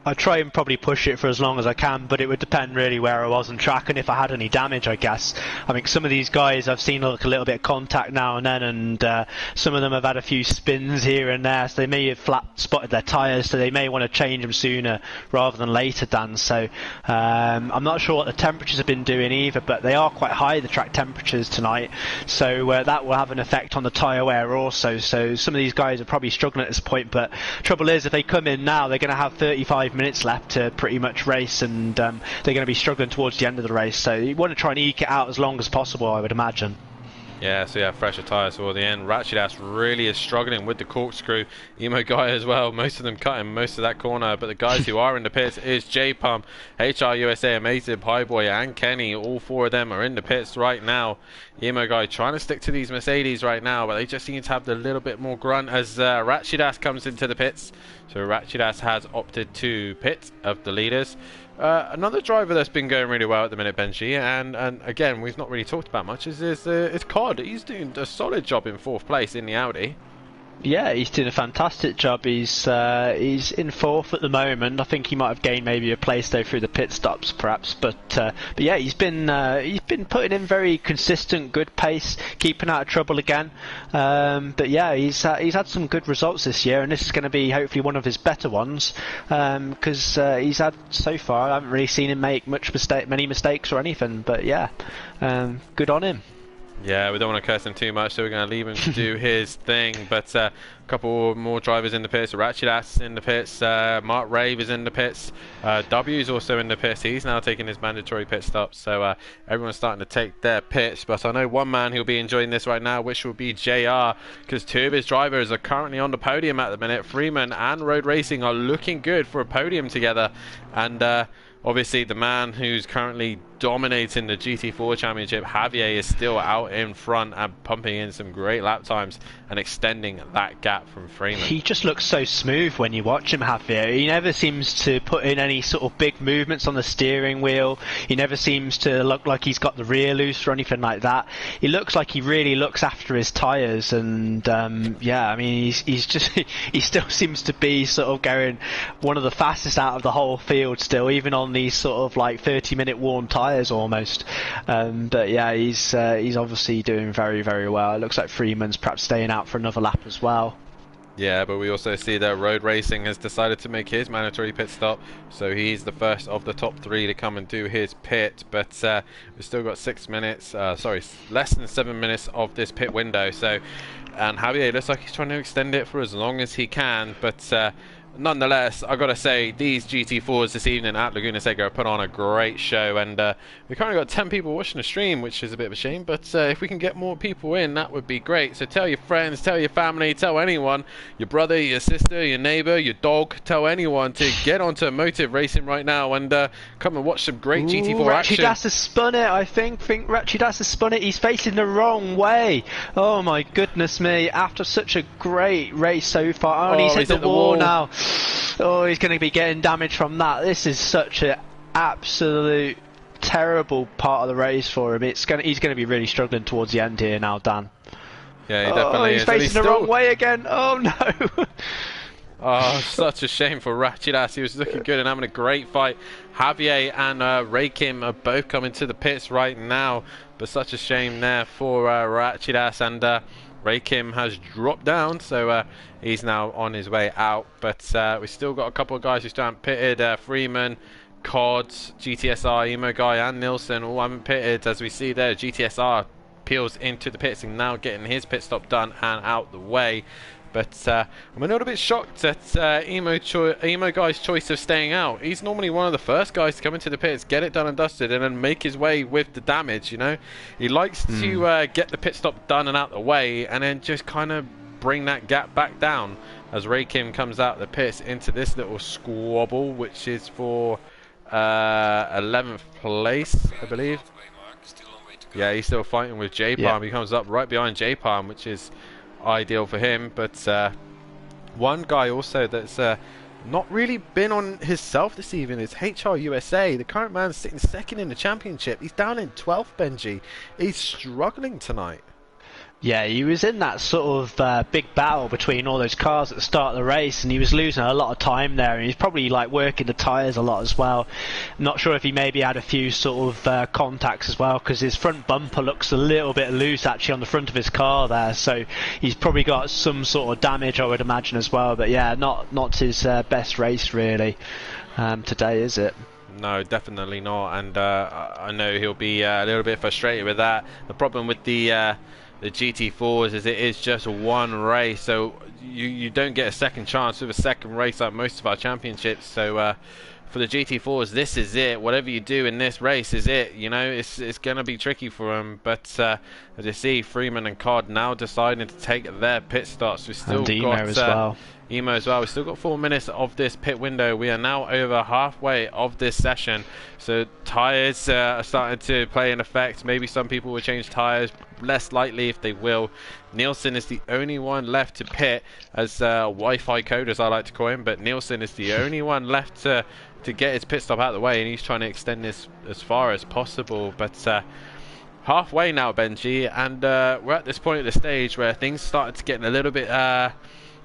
S2: I'd try and probably push it for as long as I can, but it would depend really where I was on track and if I had any damage, I guess. I mean, some of these guys I've seen look a little bit of contact now and then, and some of them have had a few spins here and there, so they may have flat spotted their tyres, so they may want to change them sooner rather than later, Dan. So I'm not sure what the temperatures have been doing either, but they are quite high, the track temperatures tonight, so that will have an effect on the tyre wear also. So some of these guys are probably struggling at this point, but trouble is, if they come in now, they're going to have 35 minutes left to pretty much race, and they're going to be struggling towards the end of the race, so you want to try and eke it out as long as possible, I would imagine. Yeah,
S1: so yeah, fresher tyres toward the end. Ratchet Ass really is struggling with the corkscrew. Emo Guy as well, most of them cutting most of that corner, but the guys who are in the pits is J-Pump, HR USA, Amazing Pieboy and Kenny. All four of them are in the pits right now. Emo Guy trying to stick to these Mercedes right now, but they just seem to have a little bit more grunt as Ratchet Ass comes into the pits. So Ratchet Ass has opted to pit of the leaders. Another driver that's been going really well at the minute, Benji, and again, we've not really talked about much, is Cod. He's doing a solid job in 4th place in the Audi.
S2: Yeah, he's doing a fantastic job. He's in 4th at the moment. I think he might have gained maybe a place though through the pit stops, perhaps. But yeah, he's been putting in very consistent, good pace, keeping out of trouble again. But yeah, he's had some good results this year, and this is going to be hopefully one of his better ones, because he's had so far. I haven't really seen him make many mistakes or anything. But yeah, good on him.
S1: Yeah, we don't want to curse him too much, so we're going to leave him to do his thing. But a couple more drivers in the pits. Ratchet Ass in the pits. Mark Rave is in the pits. W's also in the pits. He's now taking his mandatory pit stop. So everyone's starting to take their pits. But I know one man who'll be enjoying this right now, which will be JR, because two of his drivers are currently on the podium at the minute. Freeman and Road Racing are looking good for a podium together. And obviously the man who's currently dominating the GT4 Championship, Javier, is still out in front and pumping in some great lap times and extending that gap from Freeman.
S2: He just looks so smooth when you watch him, Javier. He never seems to put in any sort of big movements on the steering wheel. He never seems to look like he's got the rear loose or anything like that. He looks like he really looks after his tyres, and yeah, I mean, he's just he still seems to be sort of going one of the fastest out of the whole field still, even on these sort of like 30-minute warm tyres almost. But yeah, he's obviously doing very, very well. It looks like Freeman's perhaps staying out for another lap as well.
S1: Yeah, but we also see that Road Racing has decided to make his mandatory pit stop, so he's the first of the top 3 to come and do his pit. But we've still got 6 minutes, sorry, less than 7 minutes of this pit window. So, and Javier looks like he's trying to extend it for as long as he can, but nonetheless, I gotta say, these GT4s this evening at Laguna Seca put on a great show, and we currently got 10 people watching the stream, which is a bit of a shame, but if we can get more people in, that would be great. So tell your friends, tell your family, tell anyone, your brother, your sister, your neighbor, your dog, tell anyone to get onto motive racing right now and come and watch some great GT4 action.
S2: Ratchidas has spun it, I think Ratchidas has spun it. He's facing the wrong way. Oh my goodness me, after such a great race so far. Oh, he's hit the wall now. Oh, he's going to be getting damage from that. This is such an absolute terrible part of the race for him. He's going to be really struggling towards the end here now, Dan.
S1: Yeah, he definitely
S2: he's
S1: is.
S2: facing the wrong way again. Oh no.
S1: Oh, such a shame for Ratchidas. He was looking good and having a great fight. Javier and Ray Kim are both coming to the pits right now, but such a shame there for Ratchidas, and Ray Kim has dropped down, so he's now on his way out. But we still got a couple of guys who still haven't pitted. Freeman, Cod, GTSR, Emo Guy and Nilsson all haven't pitted. As we see there, GTSR peels into the pits and now getting his pit stop done and out the way. But I'm a little bit shocked at Emo Guy's choice of staying out. He's normally one of the first guys to come into the pits, get it done and dusted, and then make his way with the damage, you know. He likes to get the pit stop done and out the way, and then just kind of bring that gap back down as Ray Kim comes out the pits into this little squabble, which is for 11th place, I believe. Yeah, he's still fighting with J-Palm. Yeah. He comes up right behind J-Palm, which is ideal for him. But one guy also that's not really been on himself this evening is HR USA. The current man sitting second in the championship. He's down in 12th, Benji. He's struggling tonight.
S2: Yeah, he was in that sort of big battle between all those cars at the start of the race, and he was losing a lot of time there, and he's probably like working the tyres a lot as well. I'm not sure if he maybe had a few sort of contacts as well, because his front bumper looks a little bit loose actually on the front of his car there, so he's probably got some sort of damage, I would imagine, as well. But yeah, not his best race really today, is it?
S1: No, definitely not, and I know he'll be a little bit frustrated with that. The problem with the GT4s is it is just one race, so you don't get a second chance with a second race like most of our championships. So for the GT4s, this is it. Whatever you do in this race is it. You know, it's going to be tricky for them. But as you see, Freeman and Cod now deciding to take their pit stops. We've still got
S2: Emo as well.
S1: Emo as well. We've still got 4 minutes of this pit window. We are now over halfway of this session. So tyres are starting to play an effect. Maybe some people will change tyres. Less likely if they will. Nielsen is the only one left to pit as Wi-Fi code, as I like to call him. But Nielsen is the only one left to get his pit stop out of the way, and he's trying to extend this as far as possible. But halfway now, Benji, and we're at this point at the stage where things started to get a little bit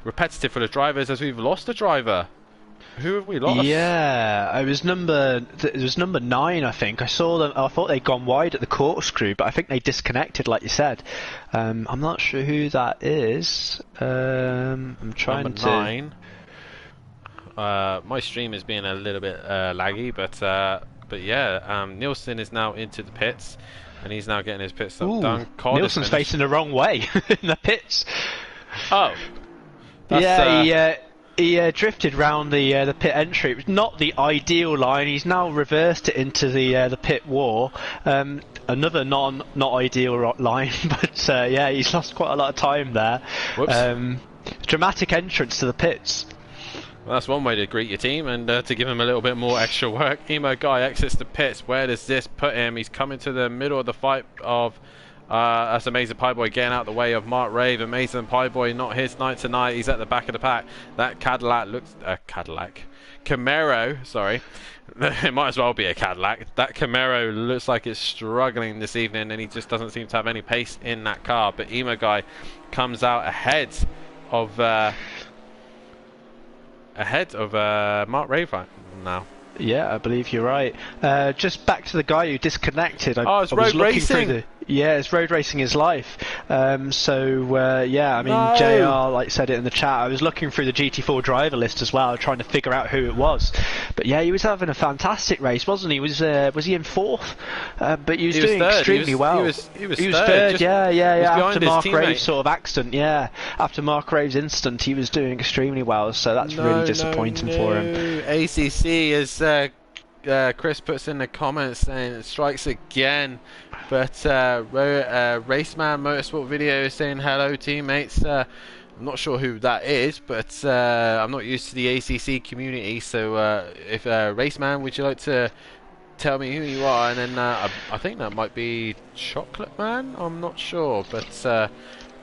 S1: repetitive for the drivers, as we've lost a driver. Who have we lost?
S2: Yeah, it was number 9, I think. I saw them. I thought they'd gone wide at the corkscrew, but I think they disconnected, like you said. I'm not sure who that is. I'm trying
S1: number
S2: to.
S1: 9. My stream is being a little bit laggy, but yeah, Nielsen is now into the pits, and he's now getting his pit stop done.
S2: Nielsen's facing the wrong way in the pits.
S1: Oh.
S2: Yeah, he drifted round the pit entry. It was not the ideal line. He's now reversed it into the pit wall. Another not ideal line, but yeah, he's lost quite a lot of time there. Dramatic entrance to the pits.
S1: Well, that's one way to greet your team and to give him a little bit more extra work. Emo Guy exits the pits. Where does this put him? He's coming to the middle of the fight of that's Amazing Pie Boy getting out of the way of Mark Rave. Amazing Pie Boy, not his night tonight. He's at the back of the pack. That Cadillac looks... Camaro, sorry. It might as well be a Cadillac. That Camaro looks like it's struggling this evening, and he just doesn't seem to have any pace in that car. But Emo Guy comes out ahead of Mark Rave now.
S2: Yeah, I believe you're right. Just back to the guy who disconnected.
S1: Oh, it's
S2: I was
S1: road
S2: looking
S1: racing.
S2: through the. Yeah, it's road racing his life. Yeah, I mean,
S1: No.
S2: JR said it in the chat. I was looking through the GT4 driver list as well, trying to figure out who it was. But yeah, he was having a fantastic race, wasn't he? Was he in fourth? But he was doing
S1: third.
S2: extremely well.
S1: He was
S2: third. Yeah.
S1: behind
S2: After
S1: his
S2: Mark
S1: teammate.
S2: Rave's sort of accident, after Mark Rave's incident, he was doing extremely well. So that's really disappointing for him.
S1: ACC is. Chris puts in the comments saying it strikes again, but Raceman Motorsport Video is saying hello teammates. I'm not sure who that is, but I'm not used to the ACC community, so if Raceman, would you like to tell me who you are? And then I think that might be Chocolate Man, I'm not sure, but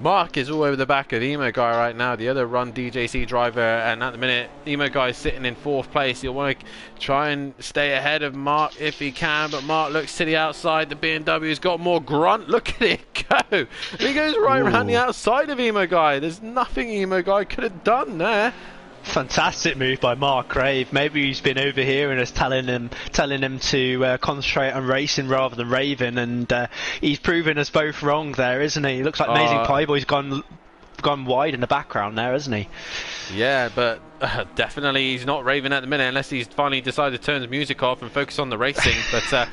S1: Mark is all over the back of Emo Guy right now, the other Run DJC driver, and at the minute Emo Guy is sitting in fourth place. He'll want to try and stay ahead of Mark if he can, but Mark looks to the outside. The BMW's got more grunt. Look at it go! He goes right around the outside of Emo Guy. There's nothing Emo Guy could have done there.
S2: Fantastic move by Mark Rave. Maybe he's been over here and is telling him to concentrate on racing rather than raving, and he's proven us both wrong there, isn't he? Looks like Amazing Pie Boy's gone wide in the background there, hasn't he?
S1: Yeah, but definitely he's not raving at the minute unless he's finally decided to turn the music off and focus on the racing. But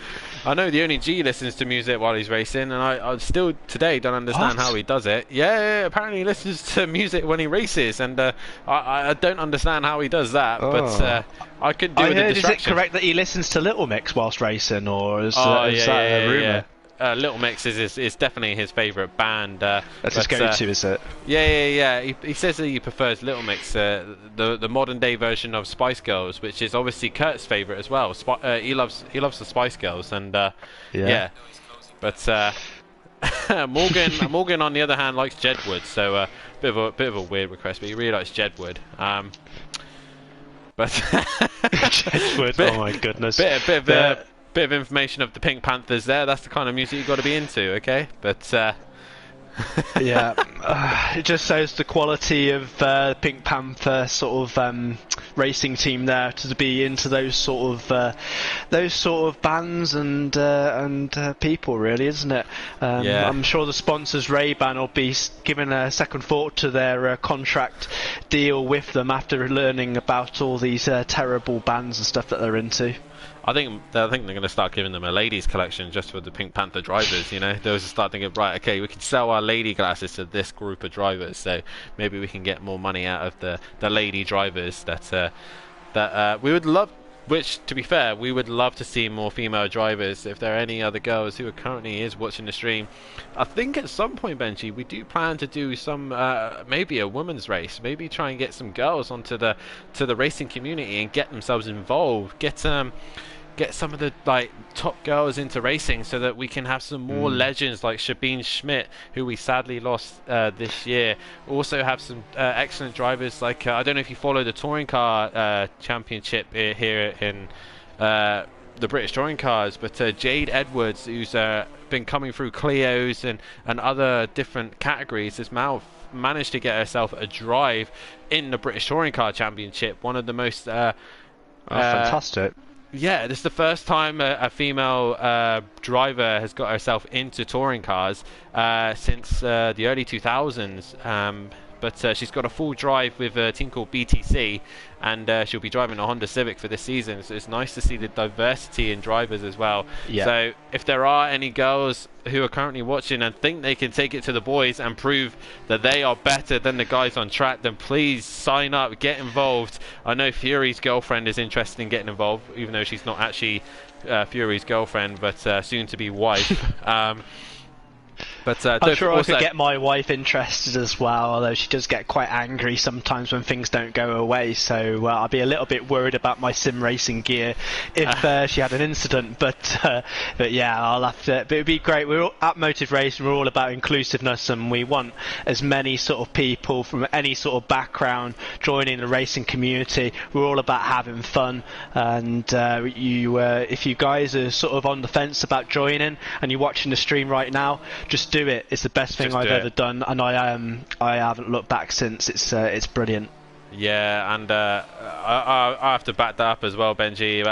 S1: I know the only G listens to music while he's racing, and I still today don't understand how he does it. Yeah, apparently he listens to music when he races, and I don't understand how he does that. But I could do with the distraction.
S2: Is it correct that he listens to Little Mix whilst racing, or is that a rumour?
S1: Yeah. Little Mix is definitely his favourite band.
S2: That's his go-to, is it?
S1: Yeah. He says that he prefers Little Mix, the modern day version of Spice Girls, which is obviously Kurt's favourite as well. He loves the Spice Girls, and yeah. But Morgan on the other hand likes Jedward, so bit of a weird request, but he really likes Jedward. But
S2: Jedward, oh my goodness.
S1: Bit of information of the Pink Panthers there. That's the kind of music you've got to be into, okay? But
S2: yeah, it just shows the quality of Pink Panther sort of racing team there to be into those sort of bands and people, really, isn't it?
S1: Yeah.
S2: I'm sure the sponsors Ray-Ban will be giving a second thought to their contract deal with them after learning about all these terrible bands and stuff that they're into.
S1: I think they're going to start giving them a ladies collection just for the Pink Panther drivers. You know, they'll just start thinking, right, okay, we can sell our lady glasses to this group of drivers, so maybe we can get more money out of the lady drivers that we would love. Which, to be fair, we would love to see more female drivers. If there are any other girls who are currently watching the stream, I think at some point, Benji, we do plan to do some maybe a women's race. Maybe try and get some girls onto the racing community and get themselves involved. Get some of the top girls into racing so that we can have some more legends like Sabine Schmidt, who we sadly lost this year. Also have some excellent drivers like I don't know if you follow the touring car championship here in the British touring cars, but Jade Edwards, who's been coming through Clios and other different categories, has now managed to get herself a drive in the British touring car championship. One of the most
S2: fantastic.
S1: Yeah, this is the first time a female driver has got herself into touring cars since the early 2000s. But she's got a full drive with a team called BTC, and she'll be driving a Honda Civic for this season. So it's nice to see the diversity in drivers as well.
S2: Yeah.
S1: So if there are any girls who are currently watching and think they can take it to the boys and prove that they are better than the guys on track, then please sign up, get involved. I know Fury's girlfriend is interested in getting involved, even though she's not actually Fury's girlfriend, but soon to be wife. But
S2: I'm sure I could get my wife interested as well, although she does get quite angry sometimes when things don't go her way, so I'll be a little bit worried about my sim racing gear if she had an incident, but yeah, I'll have to. But it'd be great. We're all, at Motive Racing, we're all about inclusiveness, and we want as many sort of people from any sort of background joining the racing community. We're all about having fun, and if you guys are sort of on the fence about joining and you're watching the stream right now, just do it. It's the best thing I've ever done, and I haven't looked back since. It's brilliant.
S1: Yeah, and I have to back that up as well, Benji.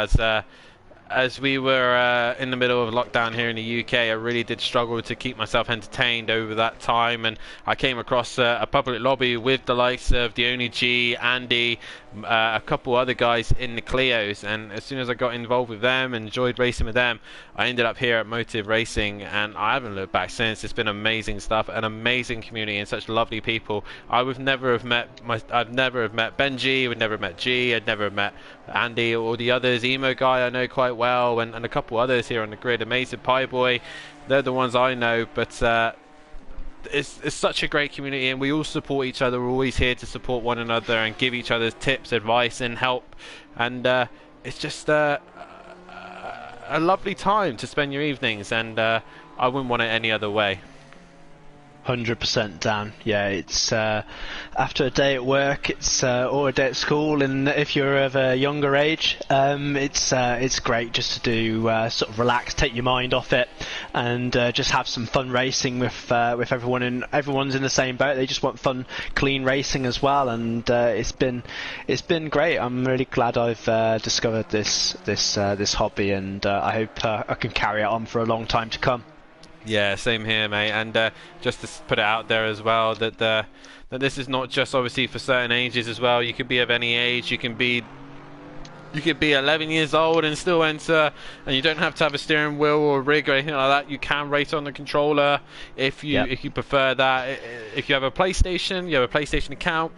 S1: As we were in the middle of lockdown here in the UK, I really did struggle to keep myself entertained over that time, and I came across a public lobby with the likes of the Only G, Andy, a couple other guys in the Clios, and as soon as I got involved with them and enjoyed racing with them, I ended up here at Motive Racing, and I haven't looked back since. It's been amazing stuff, an amazing community, and such lovely people. I'd never have met Benji, would never have met G, I'd never have met Andy or the others. Emo Guy I know quite well, and a couple others here on the grid. Amazing Pie Boy, they're the ones I know, but it's such a great community, and we all support each other. We're always here to support one another and give each other tips, advice and help, and it's just a lovely time to spend your evenings, and I wouldn't want it any other way.
S2: 100% Dan. Yeah, it's after a day at work, it's or a day at school, and if you're of a younger age, it's great just to do sort of relax, take your mind off it, and just have some fun racing with everyone, and everyone's in the same boat. They just want fun, clean racing as well, and it's been great. I'm really glad I've discovered this hobby, and I hope I can carry it on for a long time to come.
S1: Yeah, same here, mate. And just to put it out there as well, that this is not just obviously for certain ages as well. You could be of any age. You could be 11 years old and still enter, and you don't have to have a steering wheel or a rig or anything like that. You can race on the controller if you prefer that. If you have a PlayStation, you have a PlayStation account,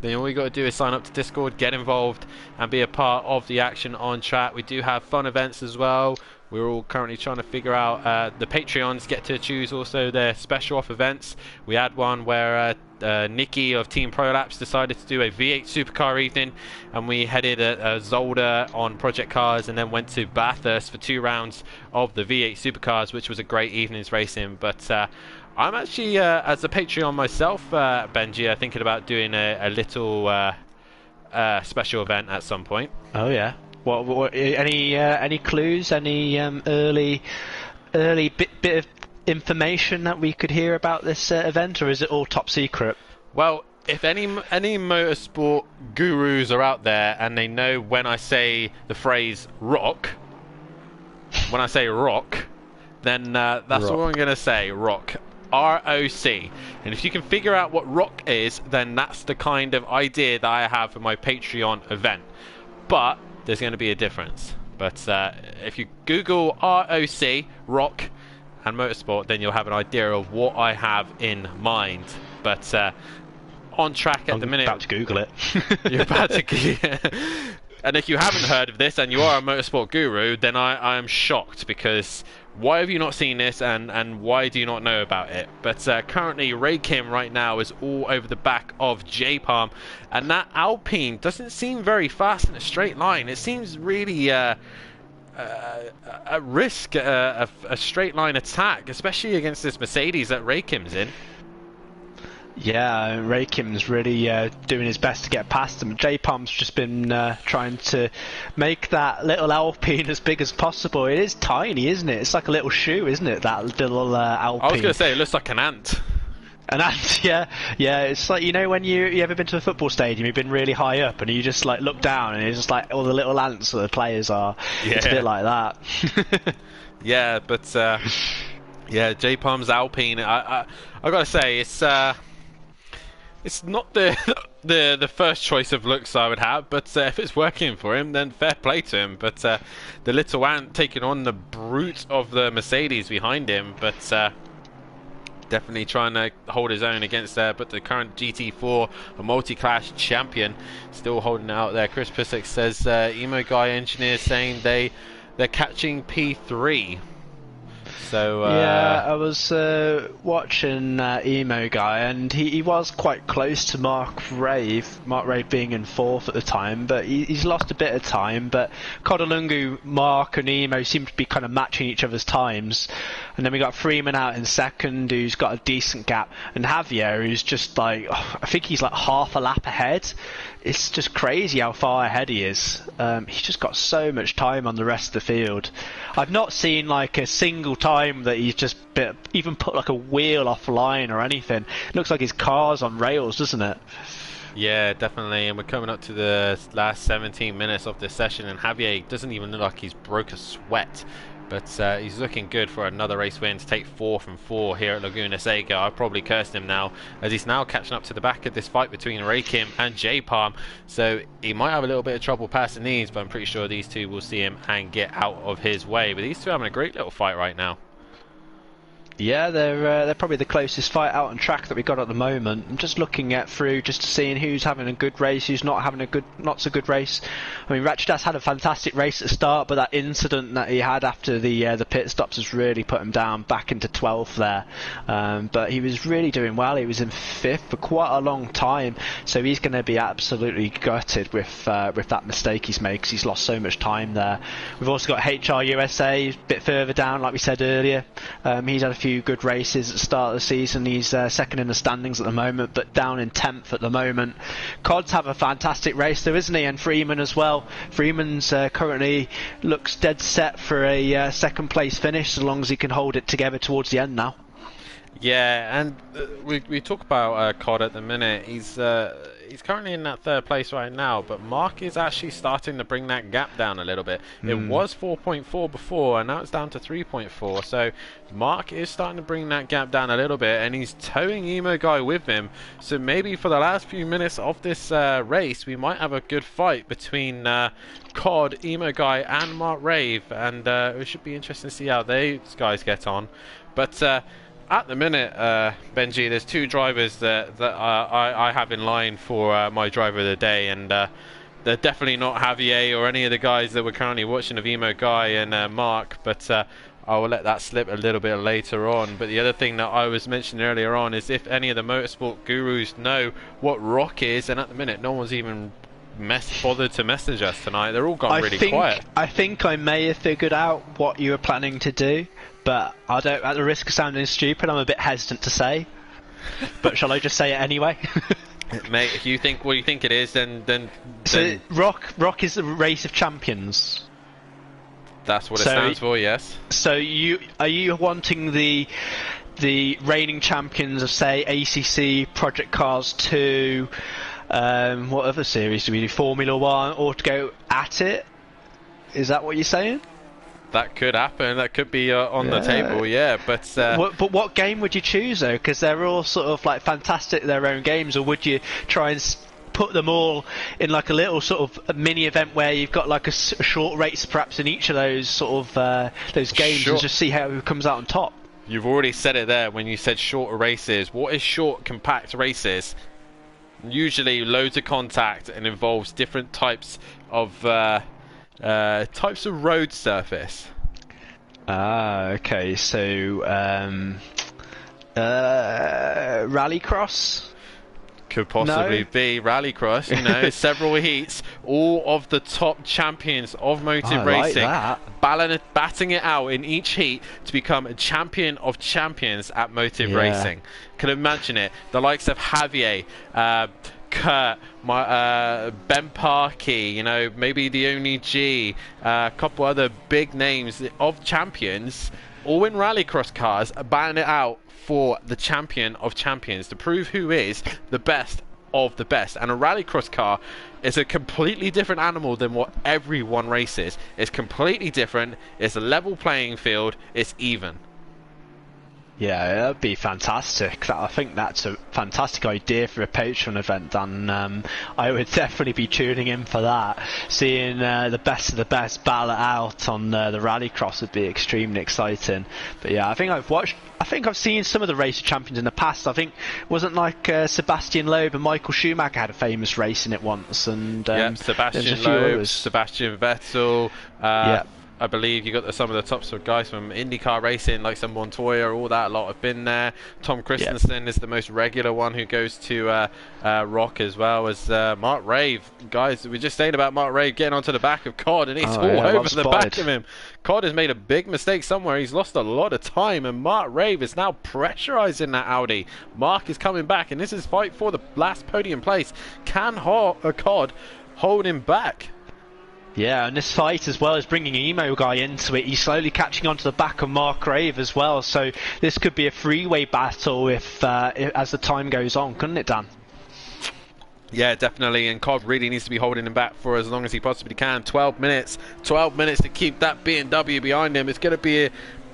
S1: then all you got to do is sign up to Discord, get involved, and be a part of the action on track. We do have fun events as well. We're all currently trying to figure out the Patreons get to choose also their special off events. We had one where Nikki of Team Prolapse decided to do a V8 supercar evening, and we headed at Zolder on Project Cars and then went to Bathurst for 2 rounds of the V8 supercars, which was a great evening's racing. But I'm actually, as a Patreon myself, Benji, thinking about doing a little special event at some point.
S2: Oh yeah. What any clues? Any early bit of information that we could hear about this event, or is it all top secret?
S1: Well, if any motorsport gurus are out there and they know when I say the phrase rock, then that's rock. All I'm going to say. Rock. ROC. And if you can figure out what rock is, then that's the kind of idea that I have for my Patreon event. But there's going to be a difference. But if you Google ROC, rock, and motorsport, then you'll have an idea of what I have in mind. But on track at the minute.
S2: I'm about to Google it.
S1: You're about to. And if you haven't heard of this and you are a motorsport guru, then I am shocked, because why have you not seen this, and why do you not know about it? But currently Ray Kim right now is all over the back of J-Palm, and that Alpine doesn't seem very fast in a straight line. It seems really at risk, a straight line attack, especially against this Mercedes that Ray Kim's in.
S2: Yeah, Ray Kim's really doing his best to get past him. J-Palm's just been trying to make that little Alpine as big as possible. It is tiny, isn't it? It's like a little shoe, isn't it, that little Alpine?
S1: I was going to say, it looks like an ant.
S2: An ant, yeah. It's like, you know, when you ever been to a football stadium, you've been really high up, and you just like look down, and it's just like all the little ants that the players are. Yeah. It's a bit like that.
S1: Yeah, but yeah, J-Palm's Alpine. I gotta say, it's not the first choice of looks I would have, but if it's working for him, then fair play to him. But the little ant taking on the brute of the Mercedes behind him, but definitely trying to hold his own against but the current Gt4, a multi-class champion, still holding it out there. Chris Pissick says Emo Guy engineers saying they're catching P3. So
S2: yeah, I was watching Emo Guy, and he was quite close to Mark Rave being in 4th at the time, but he's lost a bit of time. But Kodalungu, Mark and Emo seem to be kind of matching each other's times, and then we got Freeman out in 2nd, who's got a decent gap, and Javier, who's just like, I think he's like half a lap ahead. It's just crazy how far ahead he is. He's just got so much time on the rest of the field. I've not seen like a single time that he's just even put like a wheel offline or anything. It looks like his car's on rails, doesn't it?
S1: Yeah, definitely. And we're coming up to the last 17 minutes of this session, and Javier doesn't even look like he's broke a sweat. But he's looking good for another race win to take 4 from 4 here at Laguna Seca. I've probably cursed him now, as he's now catching up to the back of this fight between Ray Kim and J Palm. So he might have a little bit of trouble passing these, but I'm pretty sure these two will see him and get out of his way. But these two are having a great little fight right now.
S2: Yeah, they're probably the closest fight out on track that we got at the moment. I'm just looking through, just seeing who's having a good race, who's not having not so good race. I mean, Ratchedas had a fantastic race at the start, but that incident that he had after the pit stops has really put him down back into 12th there. But he was really doing well. He was in 5th for quite a long time, so he's going to be absolutely gutted with that mistake he's made, because he's lost so much time there. We've also got HR USA a bit further down, like we said earlier. He's had a few good races at the start of the season. He's second in the standings at the moment, but down in 10th at the moment. Cods have a fantastic race though, isn't he? And Freeman as well. Freeman's currently looks dead set for a second place finish, as long as he can hold it together towards the end now.
S1: Yeah, and we talk about Cod at the minute. He's currently in that 3rd place right now, but Mark is actually starting to bring that gap down a little bit. It was 4.4 before, and now it's down to 3.4. So Mark is starting to bring that gap down a little bit, and he's towing Emo Guy with him. So maybe for the last few minutes of this race, we might have a good fight between Cod, Emo Guy, and Mark Rave, and it should be interesting to see how these guys get on. But at the minute, Benji, there's 2 drivers that I have in line for my driver of the day, and they're definitely not Javier or any of the guys that we're currently watching of Emo Guy and Mark, but I will let that slip a little bit later on. But the other thing that I was mentioning earlier on is if any of the motorsport gurus know what rock is, and at the minute no one's even bothered to message us tonight. They're all gone really quiet.
S2: I think I may have figured out what you were planning to do, but I don't, at the risk of sounding stupid, I'm a bit hesitant to say. But shall I just say it anyway?
S1: Mate, if you think what you think it is, then
S2: so rock is the race of champions.
S1: That's what it stands for, yes.
S2: So are you wanting the reigning champions of, say, ACC, Project Cars 2, what other series do we do? Formula 1, or to go at it? Is that what you're saying?
S1: That could happen. That could be on the table, yeah. But
S2: what game would you choose though? Because they're all sort of like fantastic their own games, or would you try and put them all in like a little sort of a mini event where you've got like a short race perhaps in each of those sort of those games, and just see who comes out on top?
S1: You've already said it there when you said shorter races. What is short, compact races? Usually loads of contact and involves different types of road surface.
S2: Okay, so rallycross
S1: could possibly be rallycross. You know, several heats, all of the top champions of motor racing, batting it out in each heat to become a champion of champions at motive racing. Can imagine it. The likes of Javier, Kurt, Ben Parkey, you know, maybe the Only G, a couple other big names of champions, all in rallycross cars, batting it out for the champion of champions to prove who is the best of the best. And a rallycross car is a completely different animal than what everyone races. It's completely different. It's a level playing field. It's even.
S2: Yeah, that'd be fantastic. I think that's a fantastic idea for a Patreon event, and I would definitely be tuning in for that. Seeing the best of the best battle it out on the rallycross would be extremely exciting. But yeah, I think I've seen some of the race champions in the past. I think wasn't like Sebastian Loeb and Michael Schumacher had a famous race in it once, and
S1: Sebastian Loeb, Sebastian Vettel. I believe you got some of the top sort of guys from IndyCar racing, like some Montoya, all that lot have been there. Tom Christensen is the most regular one who goes to Rock, as well as Mark Rave. Guys, we just saying about Mark Rave getting onto the back of Cod, and he's all over the back of him. Cod has made a big mistake somewhere. He's lost a lot of time, and Mark Rave is now pressurizing that Audi. Mark is coming back, and this is fight for the last podium place. Can Cod hold him back?
S2: Yeah, and this fight as well is bringing Emo Guy into it. He's slowly catching onto the back of Mark Rave as well, so this could be a freeway battle if as the time goes on, couldn't it, Dan?
S1: Yeah, definitely, and Cobb really needs to be holding him back for as long as he possibly can. 12 minutes to keep that BMW behind him. It's going to be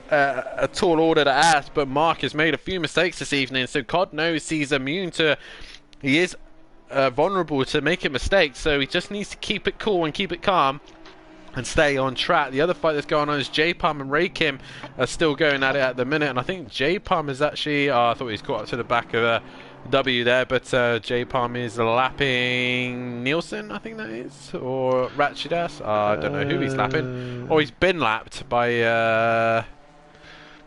S1: a tall order to ask, but Mark has made a few mistakes this evening, so Codd knows he's immune to, he is vulnerable to making mistakes, so he just needs to keep it cool and keep it calm and stay on track. The other fight that's going on is J-Palm and Ray Kim are still going at it at the minute, and I think J-Palm is actually, I thought he was caught up to the back of W there, but J-Palm is lapping Nielsen, I think that is, or Ratchidas. I don't know who he's lapping. Or he's been lapped by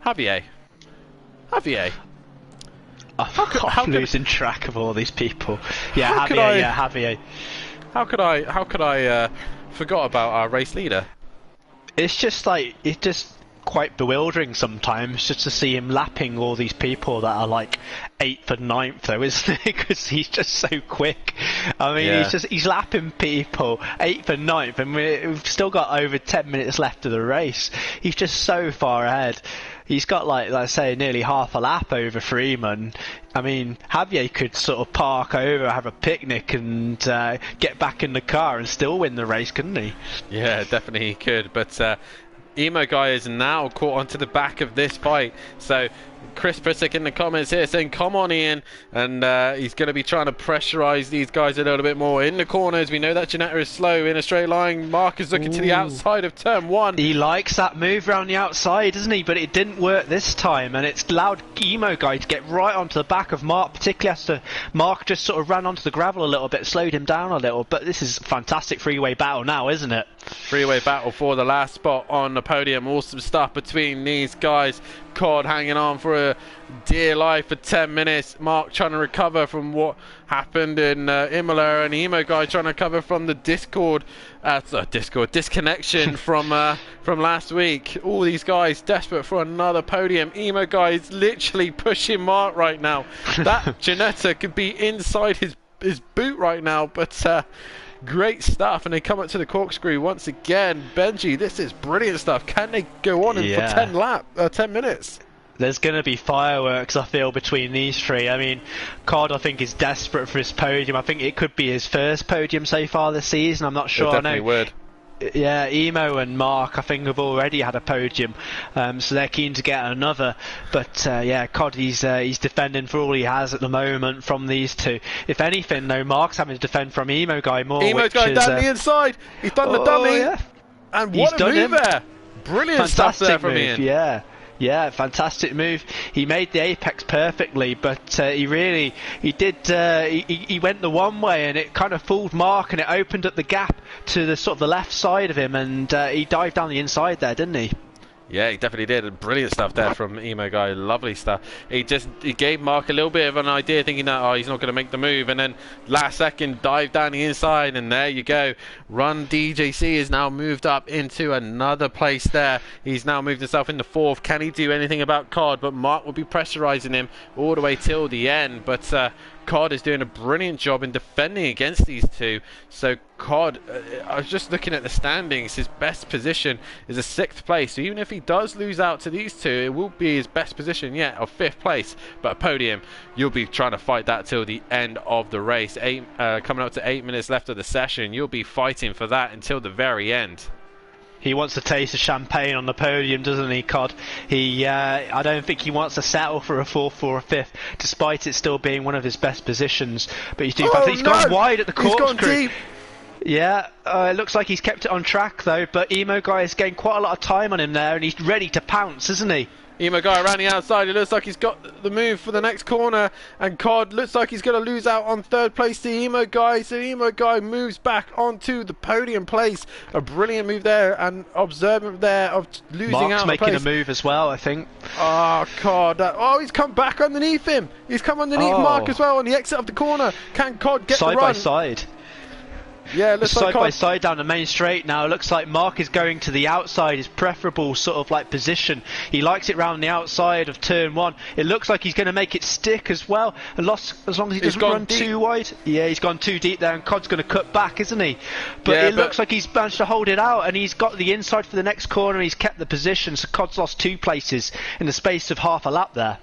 S1: Javier.
S2: I'm losing track of all these people. Yeah, Javier.
S1: How could I forgot about our race leader?
S2: It's just like, it's just quite bewildering sometimes just to see him lapping all these people that are like 8th and 9th though, isn't it? Because he's just so quick. I mean, he's lapping people 8th and 9th, and we've still got over 10 minutes left of the race. He's just so far ahead. He's got like I say, nearly half a lap over Freeman. I mean, Javier could sort of park over, have a picnic, and get back in the car and still win the race, couldn't he? Yeah,
S1: definitely he could. But Emo Guy is now caught onto the back of this fight. So Chris Prissick in the comments here saying, come on Ian, and he's going to be trying to pressurize these guys a little bit more in the corners. We know that Ginetta is slow in a straight line. Mark is looking to the outside of turn 1.
S2: He likes that move around the outside, doesn't he? But it didn't work this time, and it's allowed Emo Guy to get right onto the back of Mark, particularly after Mark just sort of ran onto the gravel a little bit, slowed him down a little. But this is a fantastic freeway battle now, isn't it?
S1: Freeway battle for the last spot on the podium. Awesome stuff between these guys. Codd hanging on for a dear life for 10 minutes. Mark trying to recover from what happened in Imola, and Emo Guy trying to recover from the disconnection from last week. All these guys desperate for another podium. Emo Guy is literally pushing Mark right now. That Ginetta could be inside his boot right now, but great stuff, and they come up to the corkscrew once again. Benji, this is brilliant stuff. Can they go on for 10 minutes?
S2: There's going to be fireworks, I feel, between these three. I mean, Codd, I think, is desperate for his podium. I think it could be his first podium so far this season. I'm not sure.
S1: It definitely would.
S2: Yeah, Emo and Mark, I think, have already had a podium, so they're keen to get another. But yeah, Codd, he's defending for all he has at the moment from these two. If anything, though, Mark's having to defend from Emo Guy more.
S1: Emo's going down the inside. He's done the dummy. Yeah. And what a move there! Brilliant stuff there from Ian.
S2: Yeah, fantastic move. He made the apex perfectly, but he went the one way, and it kind of fooled Mark, and it opened up the gap to the sort of the left side of him, and he dived down the inside there, didn't he?
S1: Yeah, he definitely did. Brilliant stuff there from Emo Guy. Lovely stuff. He gave Mark a little bit of an idea, thinking that he's not going to make the move, and then last second dived down the inside, and there you go. Run DJC is now moved up into another place there. He's now moved himself into 4th. Can he do anything about Codd? But Mark will be pressurizing him all the way till the end. But Codd is doing a brilliant job in defending against these two. So Codd, I was just looking at the standings, his best position is a 6th place. So even if he does lose out to these two, it will be his best position yet of 5th place. But a podium, you'll be trying to fight that till the end of the race. Coming up to 8 minutes left of the session, you'll be fighting for that until the very end.
S2: He wants to taste of champagne on the podium, doesn't he, Codd? I don't think he wants to settle for a 4th or a 5th, despite it still being one of his best positions. But he's gone wide at the corkscrew.
S1: He's gone deep.
S2: Yeah, it looks like he's kept it on track though, but Emo Guy has gained quite a lot of time on him there, and he's ready to pounce, isn't he?
S1: Emo Guy around the outside, it looks like he's got the move for the next corner, and Codd looks like he's going to lose out on 3rd place to Emo Guy, so Emo Guy moves back onto the podium place. A brilliant move there, and observant there of losing
S2: Mark's
S1: out.
S2: Mark's making a move as well, I think.
S1: Oh, Codd. He's come back underneath him. He's come underneath Mark as well on the exit of the corner. Can Codd get the run?
S2: Side by side.
S1: Yeah, looks like
S2: side by side down the main straight now. It looks like Mark is going to the outside, his preferable sort of like position. He likes it round the outside of turn 1. It looks like he's going to make it stick as well, as long as he doesn't run too wide. Yeah, he's gone too deep there, and Codd's going to cut back, isn't he? But it looks like he's managed to hold it out, and he's got the inside for the next corner. He's kept the position, so Codd's lost 2 places in the space of half a lap there.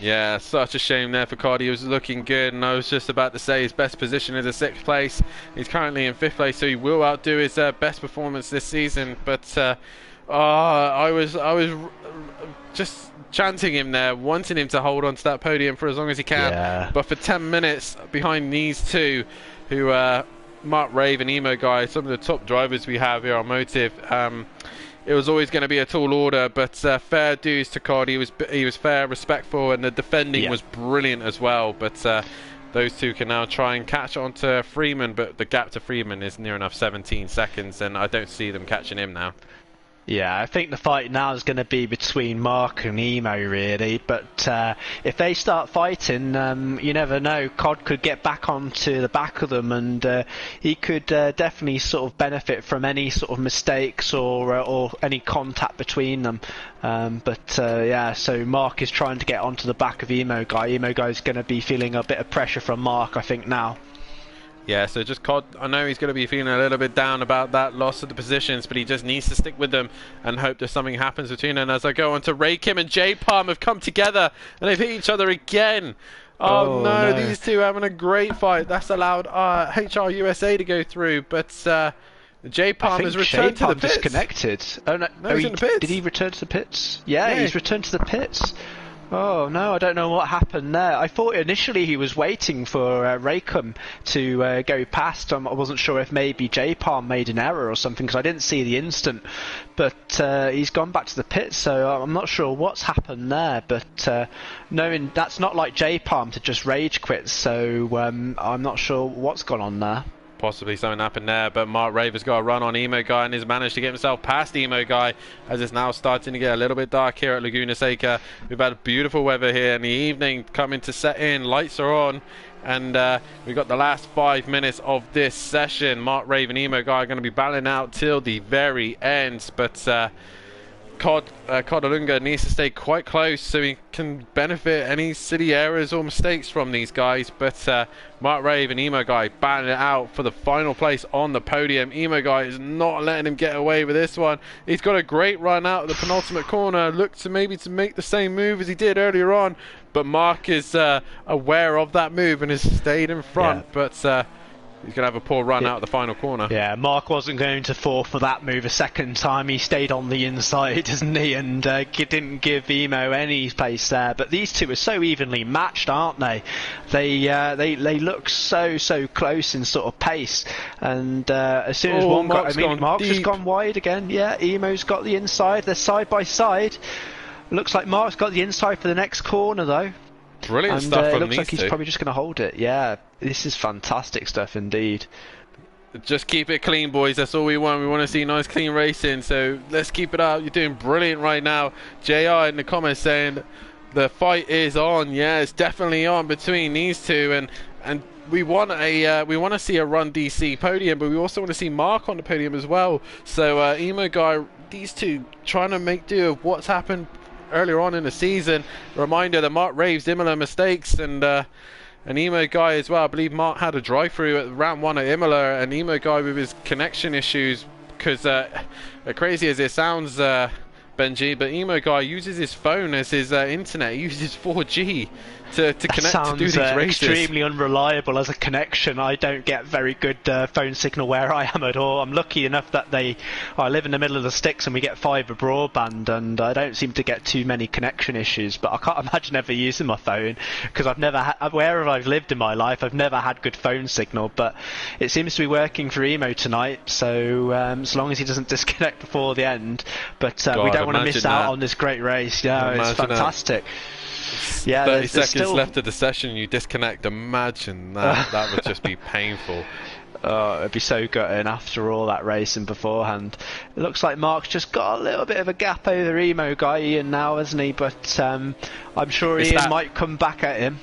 S1: Yeah, such a shame there for Cardi. He was looking good, and I was just about to say his best position is a 6th place. He's currently in 5th place, so he will outdo his best performance this season. But I was just chanting him there, wanting him to hold on to that podium for as long as he can.
S2: Yeah.
S1: But for 10 minutes behind these two, who Mark Rave and Emo Guy, some of the top drivers we have here on Motive. It was always going to be a tall order, but fair dues to Cardi. He was fair, respectful, and the defending was brilliant as well. But those two can now try and catch on to Freeman, but the gap to Freeman is near enough 17 seconds, and I don't see them catching him now.
S2: Yeah, I think the fight now is going to be between Mark and Emo, really. But if they start fighting, you never know. Cod could get back onto the back of them, and he could definitely sort of benefit from any sort of mistakes or any contact between them. Yeah, so Mark is trying to get onto the back of Emo Guy. Emo Guy is going to be feeling a bit of pressure from Mark, I think, now.
S1: Yeah, so just Cod, I know he's going to be feeling a little bit down about that loss of the positions, but he just needs to stick with them and hope that something happens between them. And as I go on to Ray Kim and J Palm have come together and they've hit each other again. Oh no, these two having a great fight. That's allowed HR USA to go through, but J Palm has returned to the pits.
S2: Disconnected. Oh no,
S1: he's in the pits.
S2: Did he return to the pits? Yeah, he's returned to the pits. Oh no, I don't know what happened there. I thought initially he was waiting for Raycom to go past. I wasn't sure if maybe J-Palm made an error or something because I didn't see the instant. But he's gone back to the pit, so I'm not sure what's happened there. But knowing that's not like J-Palm to just rage quit, so I'm not sure what's gone on there.
S1: Possibly something happened there, but Mark Raver's got a run on Emo Guy and has managed to get himself past Emo Guy as it's now starting to get a little bit dark here at Laguna Seca. We've had beautiful weather here in the evening coming to set in. Lights are on, and we've got the last 5 minutes of this session. Mark Rave and Emo Guy are going to be battling out till the very end, but Codalunga needs to stay quite close so he can benefit any city errors or mistakes from these guys. But Mark Rave and Emo Guy battling it out for the final place on the podium. Emo Guy is not letting him get away with this one. He's got a great run out of the penultimate corner. Looked to maybe to make the same move as he did earlier on, but Mark is aware of that move and has stayed in front. Yeah. But he's going to have a poor run out of the final corner.
S2: Yeah, Mark wasn't going to fall for that move a second time. He stayed on the inside, didn't he? And didn't give Emo any space there. But these two are so evenly matched, aren't they? They look so close in sort of pace. And as soon as one got... Mark's just gone wide again. Yeah, Emo's got the inside. They're side by side. Looks like Mark's got the inside for the next corner, though.
S1: Brilliant stuff from these two.
S2: Looks like he's probably just going to hold it. Yeah, this is fantastic stuff indeed.
S1: Just keep it clean, boys. That's all we want. We want to see nice, clean racing. So let's keep it up. You're doing brilliant right now. JR in the comments saying the fight is on. Yeah, it's definitely on between these two, and we want to see a Run DC podium, but we also want to see Mark on the podium as well. So Emo Guy, these two trying to make do of what's happened earlier on in the season. Reminder that Mark Rave's Imola mistakes and Emo Guy as well. I believe Mark had a drive-through at round 1 at Imola, and Emo Guy with his connection issues, because crazy as it sounds, Benji, but Emo Guy uses his phone as his internet. He uses 4G to connect to do these races.
S2: Extremely unreliable as a connection. I don't get very good phone signal where I am at all. I'm lucky enough that I live in the middle of the sticks and we get fibre broadband, and I don't seem to get too many connection issues. But I can't imagine ever using my phone because I've never had, wherever I've lived in my life, I've never had good phone signal. But it seems to be working for Emo tonight. So as long as he doesn't disconnect before the end, but we don't want to miss out on this great race. Yeah, it's fantastic.
S1: Yeah, 30 seconds left of the session, you disconnect. Imagine that. That would just be painful.
S2: Oh, it'd be so gutting after all that racing beforehand. It looks like Mark's just got a little bit of a gap over Emo Guy, Ian, now, hasn't he? But I'm sure Ian might come back at him.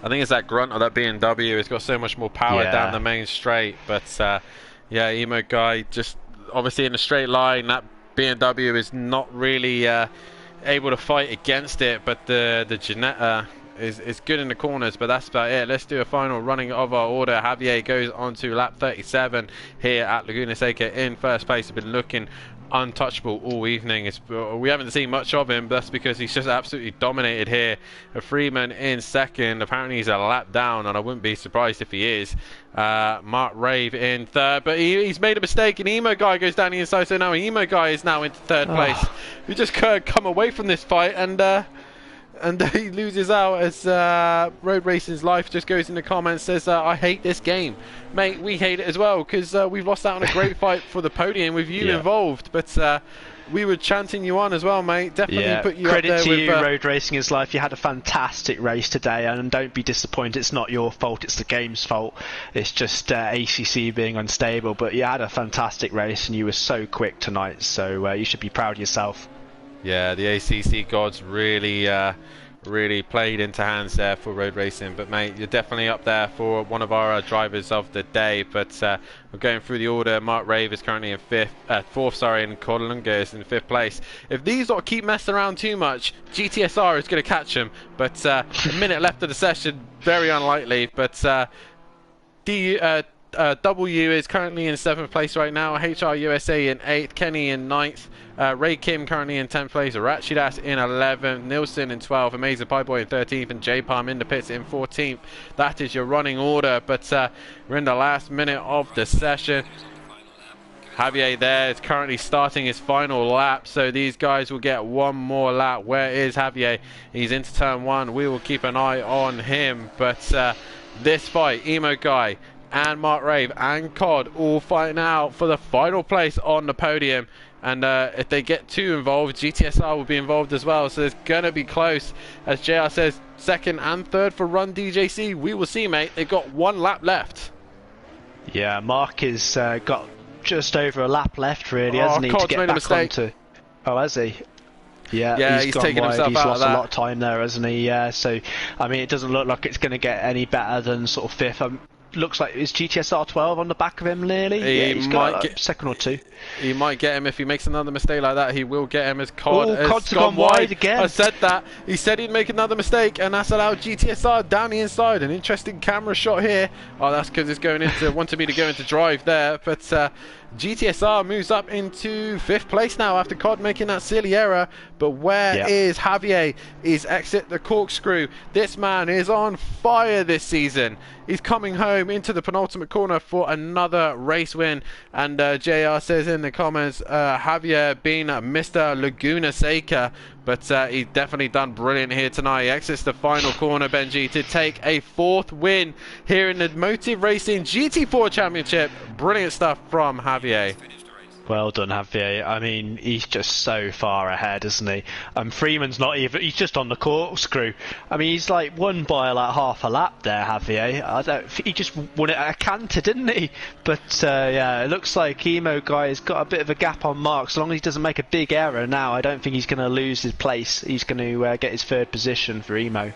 S1: I think it's that grunt of that BMW. It's got so much more power down the main straight. But yeah, Emo Guy just obviously in a straight line. That BMW is not really able to fight against it, but the Ginetta is good in the corners, but that's about it. Let's do a final running of our order. Javier goes on to lap 37 here at Laguna Seca in first place. He's been looking untouchable all evening. We haven't seen much of him, but that's because he's just absolutely dominated here. Freeman in second. Apparently he's a lap down, and I wouldn't be surprised if he is. Mark Rave in third, but he's made a mistake, and Emo Guy goes down the inside, so now Emo Guy is now into third place. We just come away from this fight, and he loses out as Road Racing's Life just goes in the comments, says, I hate this game. Mate, we hate it as well, because we've lost out on a great fight for the podium with you involved, but we were chanting you on as well, mate. Definitely put you
S2: Credit
S1: up there
S2: to
S1: with,
S2: you, Road Racing's Life. You had a fantastic race today, and don't be disappointed. It's not your fault, it's the game's fault. It's just ACC being unstable, but you had a fantastic race, and you were so quick tonight, so you should be proud of yourself.
S1: Yeah, the ACC gods really played into hands there for Road Racing. But mate, you're definitely up there for one of our drivers of the day. But we're going through the order. Mark Rave is currently in fourth, and Codalunga is in fifth place. If these lot keep messing around too much, GTSR is going to catch them. But a minute left of the session, very unlikely. But W is currently in 7th place right now. HR USA in 8th. Kenny in 9th. Ray Kim currently in 10th place. Rachidas in 11th. Nilsson in 12th. Amazing Pie Boy in 13th. And J Palm in the pits in 14th. That is your running order. But we're in the last minute of the session. Javier there is currently starting his final lap, so these guys will get one more lap. Where is Javier? He's into turn 1. We will keep an eye on him. But this fight, Emo Guy and Mark Rave and Cod all fighting out for the final place on the podium. And if they get too involved, GTSR will be involved as well. So it's going to be close. As JR says, 2nd and 3rd for Run DJC. We will see, mate. They've got 1 lap left.
S2: Yeah, Mark has got just over a lap left, really, hasn't he,
S1: Cod's
S2: to get
S1: made a
S2: back
S1: mistake.
S2: onto... Oh, has he?
S1: Yeah, he's
S2: gone
S1: taken
S2: wide.
S1: himself
S2: He's
S1: out
S2: lost
S1: of that.
S2: a lot of time there, hasn't he? Yeah, so, I mean, it doesn't look like it's going to get any better than sort of 5th. Looks like is GTSR 12 on the back of him, nearly. He's got like 2nd or 2.
S1: He might get him if he makes another mistake like that. He will get him as
S2: Cod's gone wide again.
S1: I said that. He said he'd make another mistake, and that's allowed GTSR down the inside. An interesting camera shot here. Oh, that's because it's going into wanted me to go into drive there, but GTSR moves up into 5th place now after Cod making that silly error. But where is Javier? He's exit the corkscrew. This man is on fire this season. He's coming home into the penultimate corner for another race win. And JR says in the comments, Javier being Mr. Laguna Seca. But he's definitely done brilliant here tonight. He exits the final corner, Benji, to take a 4th win here in the Motive Racing Gt4 Championship. Brilliant stuff from Javier.
S2: Well done, Javier. I mean, he's just so far ahead, isn't he? Freeman's not even... He's just on the corkscrew. I mean, he's like won by like half a lap there, Javier. He just won it at a canter, didn't he? But yeah, it looks like Emo Guy has got a bit of a gap on Mark. So long as he doesn't make a big error now, I don't think he's going to lose his place. He's going to get his 3rd position for Emo.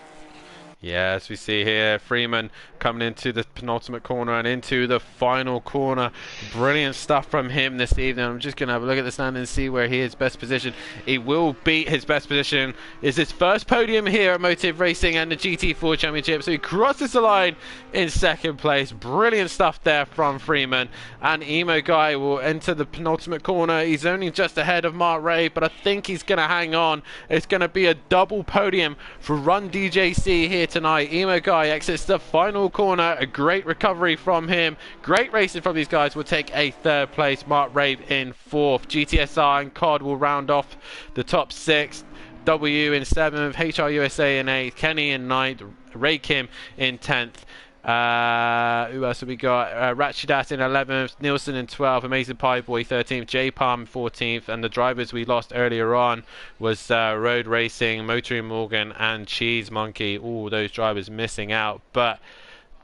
S1: Yeah, as we see here, Freeman coming into the penultimate corner and into the final corner. Brilliant stuff from him this evening. I'm just going to have a look at the stand and see where he is best position. He will beat his best position. Is his first podium here at Motive Racing and the GT4 Championship. So he crosses the line in 2nd place. Brilliant stuff there from Freeman. And Emo Guy will enter the penultimate corner. He's only just ahead of Mark Ray, but I think he's going to hang on. It's going to be a double podium for Run DJC here tonight. Emo Guy exits the final corner. A great recovery from him. Great racing from these guys. Will take a 3rd place. Mark Rave in 4th. GTSR and Cod will round off the top 6. W in 7th. HR USA in 8th. Kenny in 9th. Ray Kim in 10th. Who else have we got? Rachidat in 11th, Nielsen in 12th, Amazing Pie Boy 13th, J Palm 14th, and the drivers we lost earlier on was Road Racing, Motoring Morgan, and Cheese Monkey. All those drivers missing out. But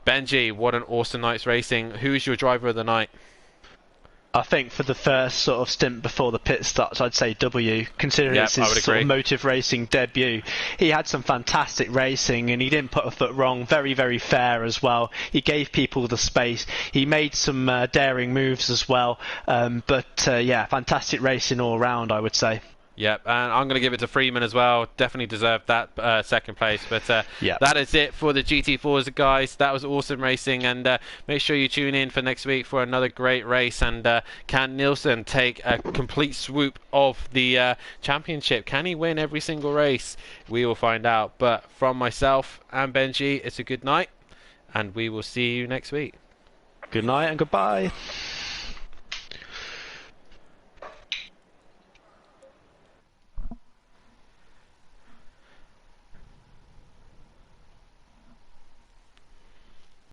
S1: Benji, what an awesome night's racing. Who's your driver of the night?
S2: I think for the first sort of stint before the pit starts, I'd say W, considering it's his sort of Motive Racing debut. He had some fantastic racing and he didn't put a foot wrong. Very, very fair as well. He gave people the space. He made some daring moves as well. But yeah, fantastic racing all round, I would say.
S1: Yep, and I'm going to give it to Freeman as well. Definitely deserved that second place. But
S2: Yeah.
S1: that is it for the GT4s, guys. That was awesome racing, and make sure you tune in for next week for another great race. And can Nielsen take a complete swoop of the championship? Can he win every single race? We will find out. But from myself and Benji, it's a good night, and we will see you next week.
S2: Good night and goodbye.